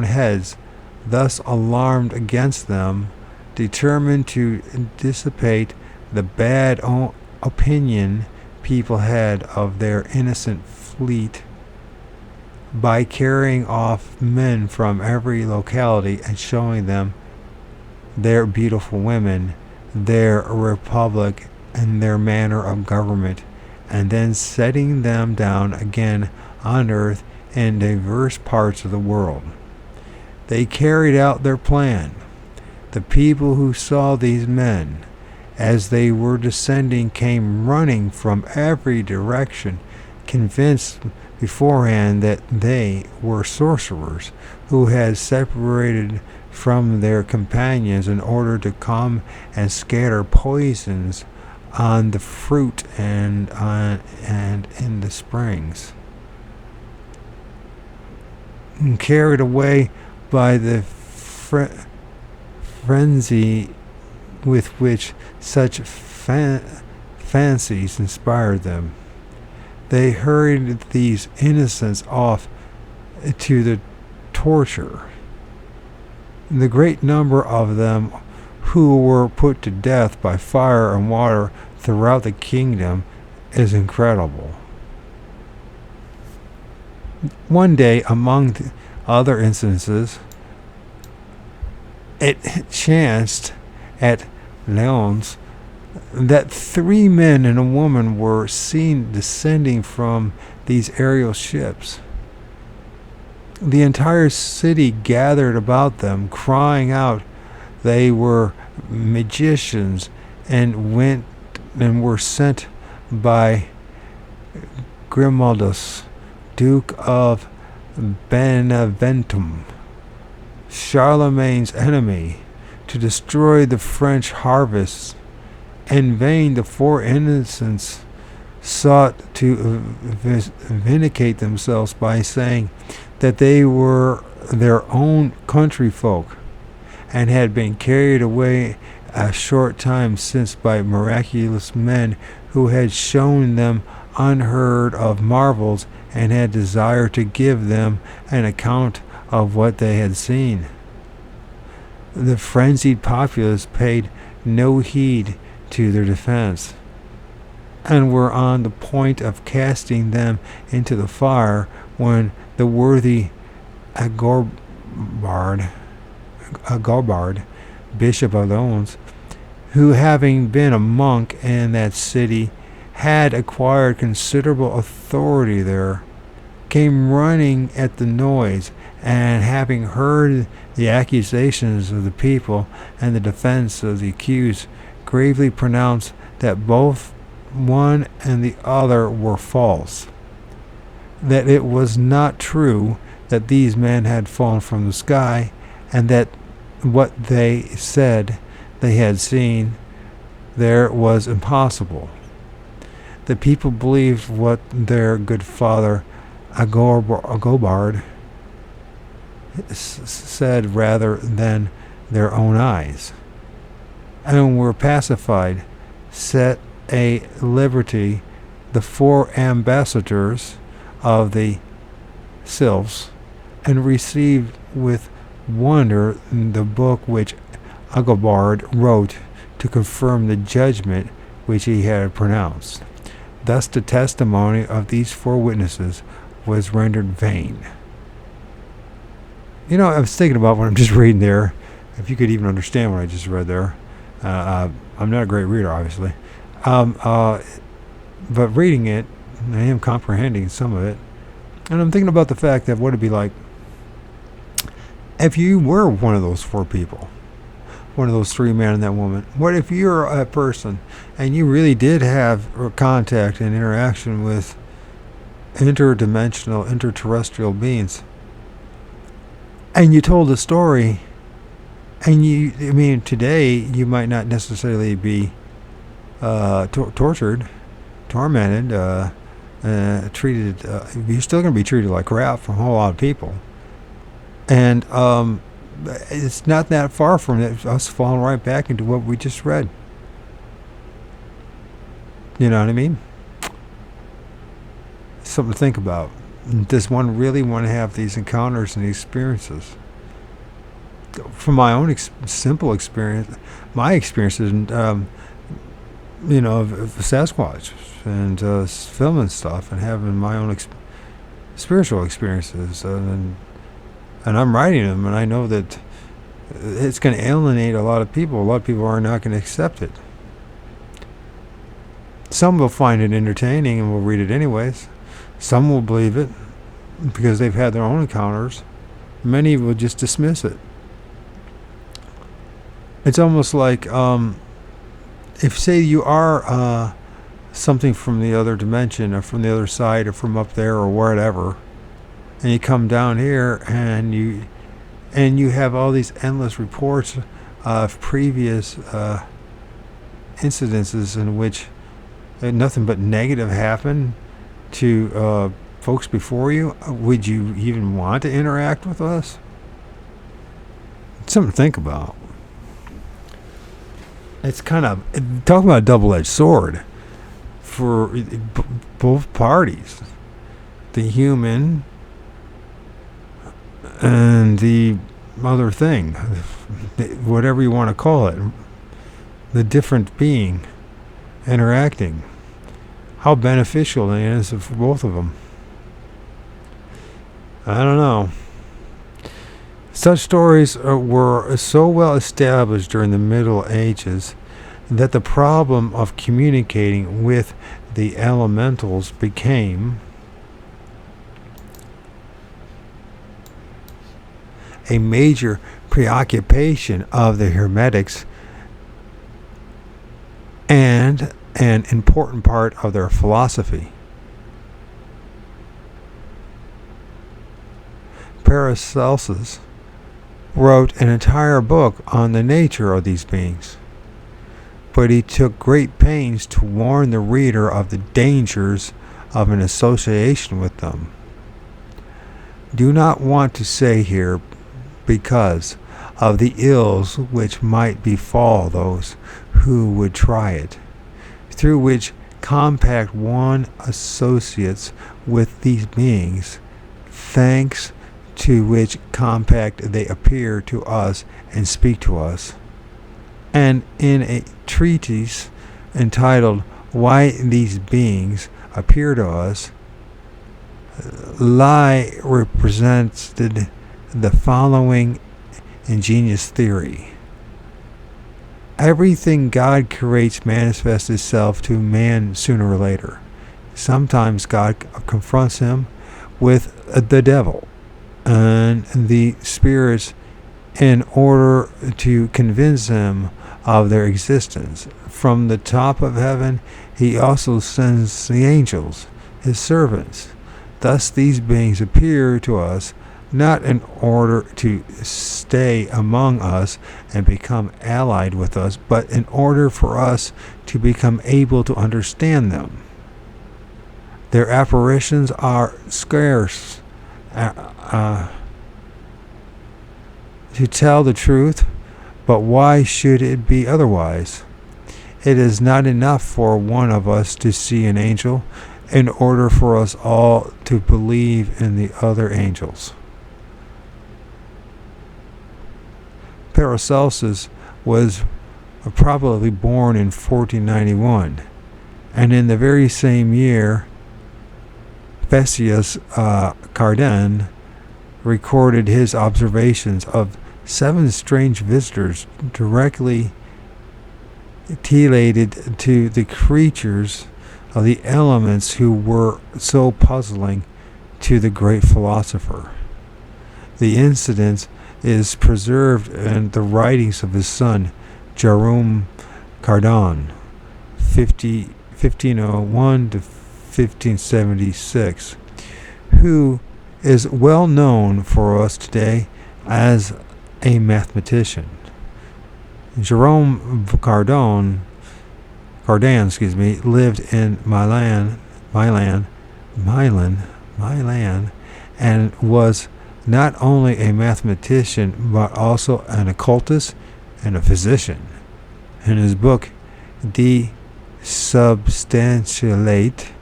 heads, thus alarmed against them, determined to dissipate the bad opinion people had of their innocent fleet by carrying off men from every locality and showing them their beautiful women, their republic, and their manner of government, and then setting them down again on earth in diverse parts of the world. They carried out their plan. The people who saw these men as they were descending came running from every direction, convinced beforehand that they were sorcerers who had separated from their companions in order to come and scatter poisons on the fruit and in the springs. And carried away by the frenzy with which such fancies inspired them, they hurried these innocents off to the torture. The great number of them who were put to death by fire and water throughout the kingdom is incredible. One day, among the other instances, it chanced at Lyons that 3 men and a woman were seen descending from these aerial ships. The entire city gathered about them, crying out they were magicians, and were sent by Grimaldus, Duke of Beneventum, Charlemagne's enemy, to destroy the French harvests. In vain the 4 innocents sought to vindicate themselves by saying that they were their own countryfolk and had been carried away a short time since by miraculous men who had shown them unheard of marvels and had desired to give them an account of what they had seen. The frenzied populace paid no heed to their defense, and were on the point of casting them into the fire when the worthy Agobard, Bishop of Lyons, who having been a monk in that city had acquired considerable authority there, came running at the noise, and having heard the accusations of the people and the defense of the accused, gravely pronounced that both one and the other were false, that it was not true that these men had fallen from the sky, and that what they said they had seen there was impossible. The people believed what their good father Agobard said rather than their own eyes, and were pacified, set at liberty the 4 ambassadors of the sylphs, and received with wonder the book which Agobard wrote to confirm the judgment which he had pronounced. Thus the testimony of these 4 witnesses was rendered vain. You know, I was thinking about what I'm just reading there, if you could even understand what I just read there. I'm not a great reader, obviously. But reading it, I am comprehending some of it. And I'm thinking about the fact that what it'd be like if you were one of those 4 people, one of those 3 men and that woman. What if you're a person and you really did have contact and interaction with interdimensional, interterrestrial beings, and you told a story, and today you might not necessarily be tortured, tormented, treated, you're still going to be treated like crap from a whole lot of people. And it's not that far from it, us falling right back into what we just read. You know what I mean? Something to think about. Does one really want to have these encounters and experiences? From my own simple experience, my experiences, of Sasquatch and filming stuff and having my own spiritual experiences, and I'm writing them, and I know that it's going to alienate a lot of people. A lot of people are not going to accept it. Some will find it entertaining and will read it anyways. Some will believe it because they've had their own encounters. Many will just dismiss it. It's almost like if, say, you are something from the other dimension or from the other side or from up there or whatever, and you come down here and you have all these endless reports of previous incidences in which nothing but negative happened to folks before you. Would you even want to interact with us? It's something to think about. It's kind of talking about a double-edged sword for both parties, the human and the other thing, whatever you want to call it, the different being interacting. How beneficial it is for both of them. I don't know. Such stories were so well established during the Middle Ages that the problem of communicating with the elementals became a major preoccupation of the Hermetics and an important part of their philosophy. Paracelsus wrote an entire book on the nature of these beings, but he took great pains to warn the reader of the dangers of an association with them. Do not want to say here because of the ills which might befall those who would try it, through which compact one associates with these beings, thanks to which compact they appear to us and speak to us. And in a treatise entitled Why These Beings Appear to Us, Lie represented the following ingenious theory. Everything God creates manifests itself to man sooner or later. Sometimes God confronts him with the devil and the spirits in order to convince them of their existence. from the top of heaven, he also sends the angels, his servants. Thus these beings appear to us not in order to stay among us and become allied with us, but in order for us to become able to understand them. Their apparitions are scarce. To tell the truth, but why should it be otherwise? It is not enough for one of us to see an angel in order for us all to believe in the other angels. Paracelsus was probably born in 1491, and in the very same year, Fessius Cardan recorded his observations of 7 strange visitors directly related to the creatures of the elements who were so puzzling to the great philosopher. The incident is preserved in the writings of his son, Jerome Cardan, 1501 to 1576, who is well known for us today as a mathematician. Jerome Cardan, lived in Milan, and was not only a mathematician but also an occultist and a physician. In his book De Substantialite,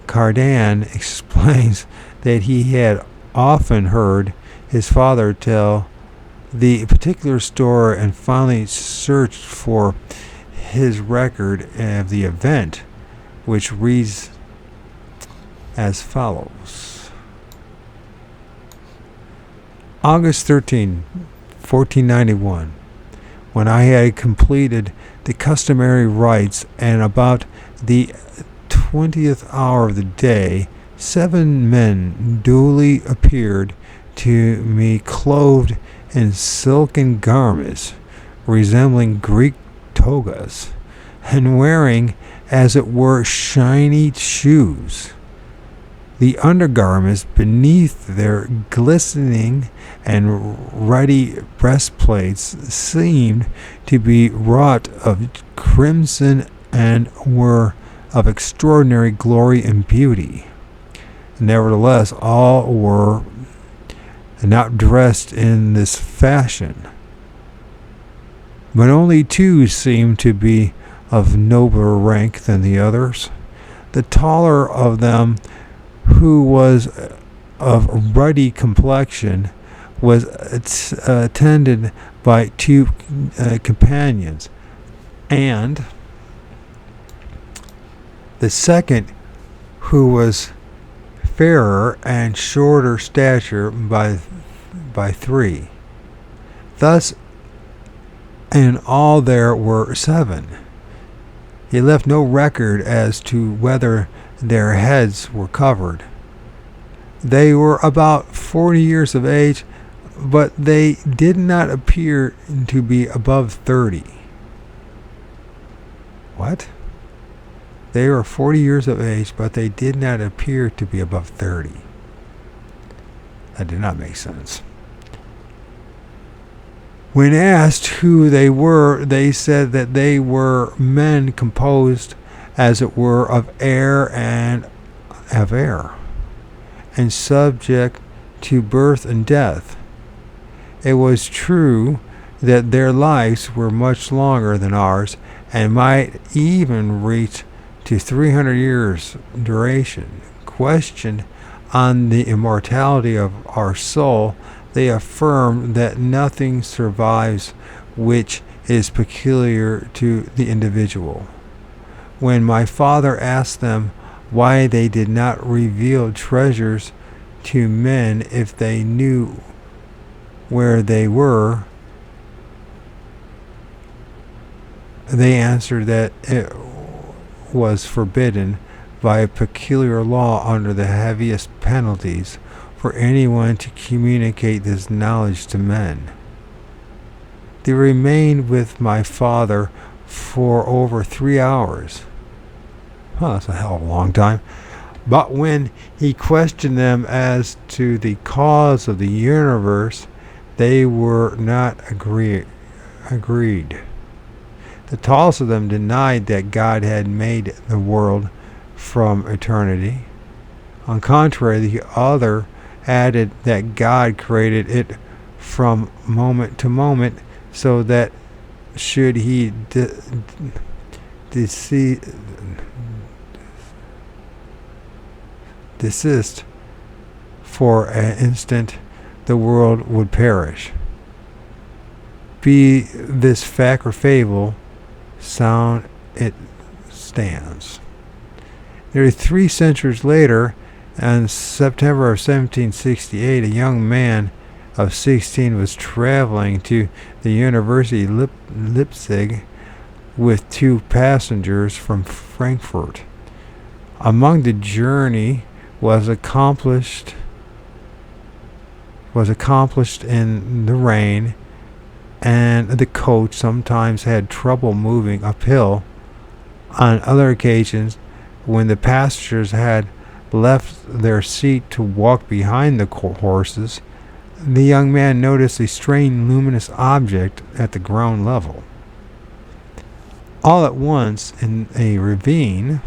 Cardan explains that he had often heard his father tell the particular story and finally searched for his record of the event, which reads as follows. August 13, 1491, when I had completed the customary rites and about the 20th hour of the day, 7 men duly appeared to me clothed in silken garments resembling Greek togas, and wearing, as it were, shiny shoes. The undergarments beneath their glistening and ruddy breastplates seemed to be wrought of crimson and were of extraordinary glory and beauty. Nevertheless, all were not dressed in this fashion, but only 2 seemed to be of nobler rank than the others. The taller of them, who was of ruddy complexion, was attended by 2 companions, and the second, who was fairer and shorter stature, by 3. Thus, in all there were 7. He left no record as to whether their heads were covered. They were about 40 years of age, but they did not appear to be above 30. What? They were 40 years of age, but they did not appear to be above 30. That did not make sense. When asked who they were, they said that they were men composed, as it were, of air, and subject to birth and death. It was true that their lives were much longer than ours, and might even reach to 300 years duration. Questioned on the immortality of our soul, they affirmed that nothing survives which is peculiar to the individual. When my father asked them why they did not reveal treasures to men if they knew where they were, they answered that it was forbidden by a peculiar law under the heaviest penalties for anyone to communicate this knowledge to men. They remained with my father for over 3 hours. That's a hell of a long time. But when he questioned them as to the cause of the universe, they were not agreed. The tallest of them denied that God had made the world from eternity. On contrary, the other added that God created it from moment to moment, so that should he desist for an instant, the world would perish. Be this fact or fable, sound it stands. Nearly 3 centuries later, in September of 1768, a young man of 16 was traveling to the University Leipzig with 2 passengers from Frankfurt. Among the journey was accomplished in the rain, and the coach sometimes had trouble moving uphill. On other occasions, when the passengers had left their seat to walk behind the horses, the young man noticed a strange luminous object at the ground level. All at once, in a ravine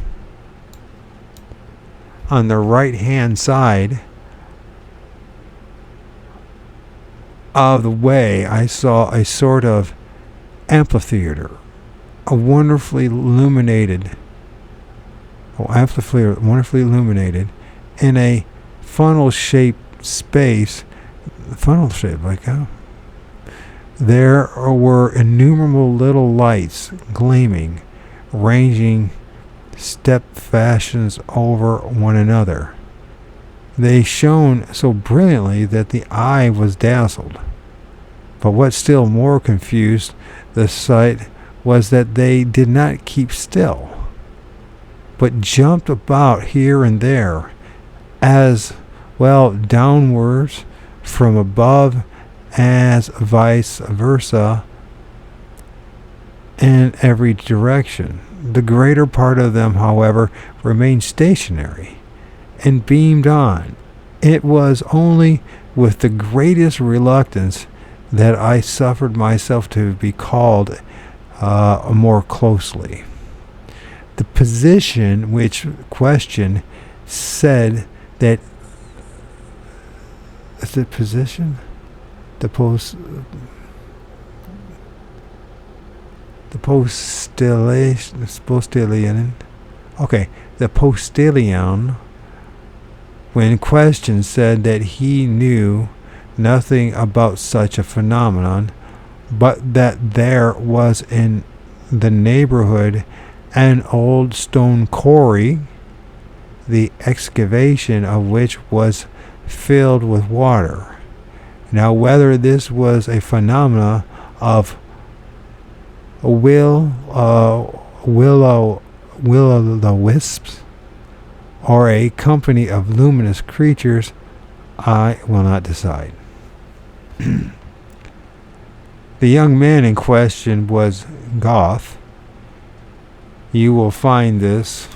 on the right-hand side of the way, I saw a sort of amphitheater, wonderfully illuminated in a funnel-shaped space. Funnel-shaped, there were innumerable little lights gleaming, ranging step fashions over one another. They shone so brilliantly that the eye was dazzled. But what still more confused the sight was that they did not keep still, but jumped about here and there, as well downwards from above as vice versa, in every direction. The greater part of them, however, remained stationary and beamed on. It was only with the greatest reluctance that I suffered myself to be called more closely. The position which questioned said that the position, the postilion, the postilion, when questioned, said that he knew nothing about such a phenomenon, but that there was in the neighborhood an old stone quarry, the excavation of which was filled with water. Now, whether this was a phenomena of will-o'-the-wisps or a company of luminous creatures, I will not decide. The young man in question was Goethe. You will find this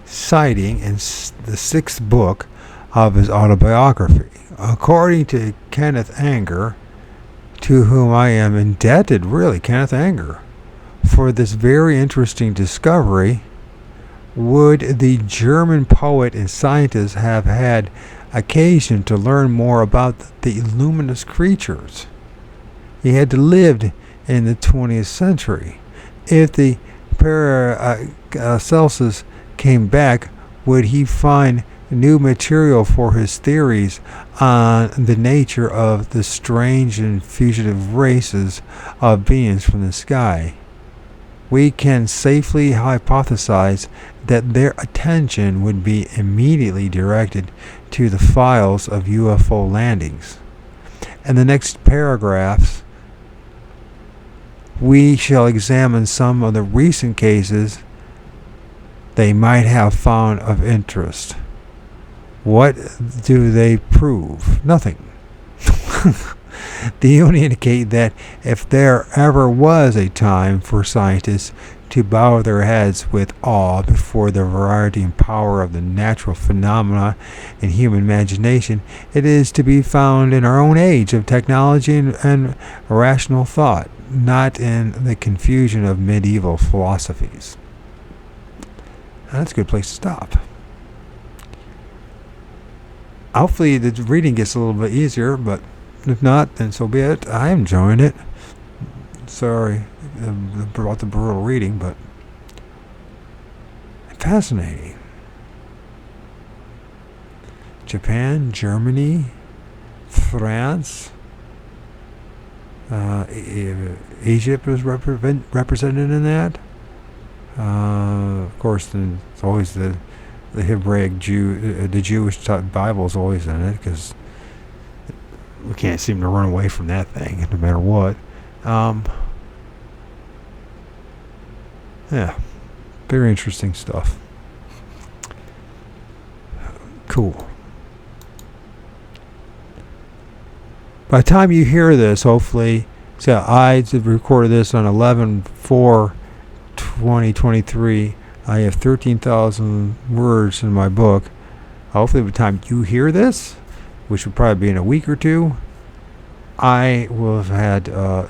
citing in the 6th book of his autobiography. According to Kenneth Anger, to whom I am indebted, really, Kenneth Anger, for this very interesting discovery, would the German poet and scientist have had occasion to learn more about the luminous creatures? He had lived in the 20th century. If the Paracelsus came back, would he find new material for his theories on the nature of the strange and fugitive races of beings from the sky? We can safely hypothesize that their attention would be immediately directed to the files of UFO landings. In the next paragraphs, we shall examine some of the recent cases they might have found of interest. What do they prove? Nothing. They only indicate that if there ever was a time for scientists to bow their heads with awe before the variety and power of the natural phenomena in human imagination, it is to be found in our own age of technology and rational thought, not in the confusion of medieval philosophies. Now, that's a good place to stop. Hopefully the reading gets a little bit easier, but if not, then so be it. I'm enjoying it. Sorry about the brutal reading, but fascinating. Japan, Germany, France, Egypt was represented in that. Of course, then it's always the Hebraic Jew, the Jewish Bible is always in it, because we can't seem to run away from that thing, no matter what. Yeah, very interesting stuff. Cool. By the time you hear this, hopefully, so I recorded this on 11/4/2023. I have 13,000 words in my book. Hopefully, by the time you hear this, which will probably be in a week or two, I will have had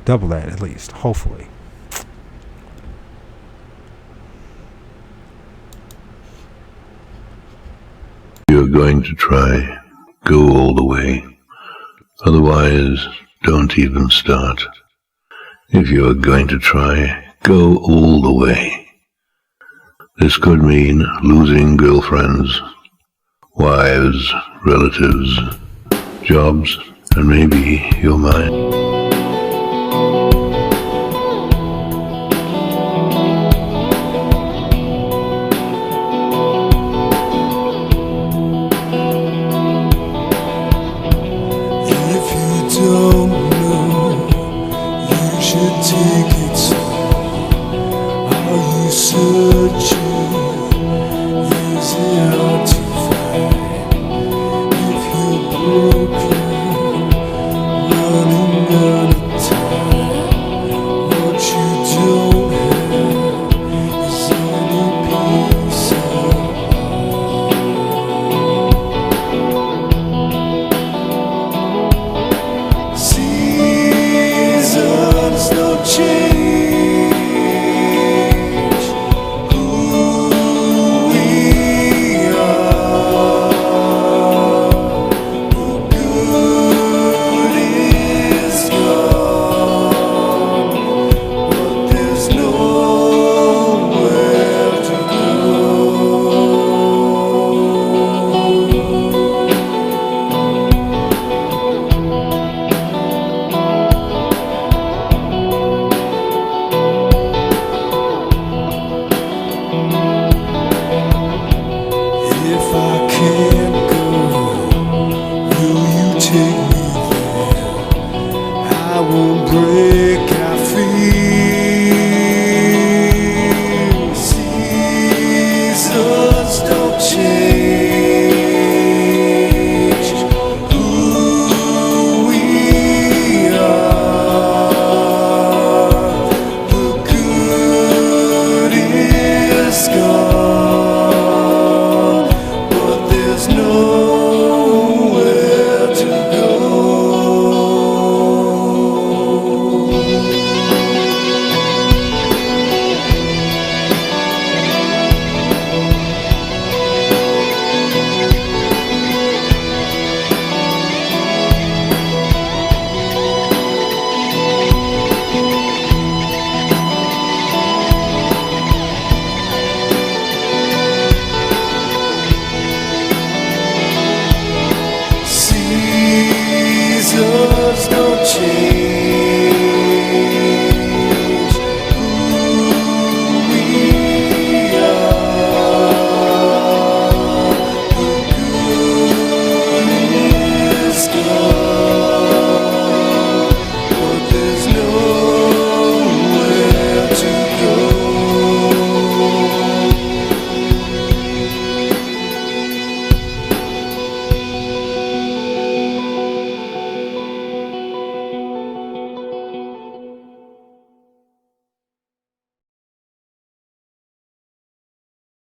double that at least, hopefully. You're going to try, go all the way. Otherwise, don't even start. If you're going to try, go all the way. This could mean losing girlfriends, wives, relatives, jobs, and maybe your mind. If you don't know, you should take it.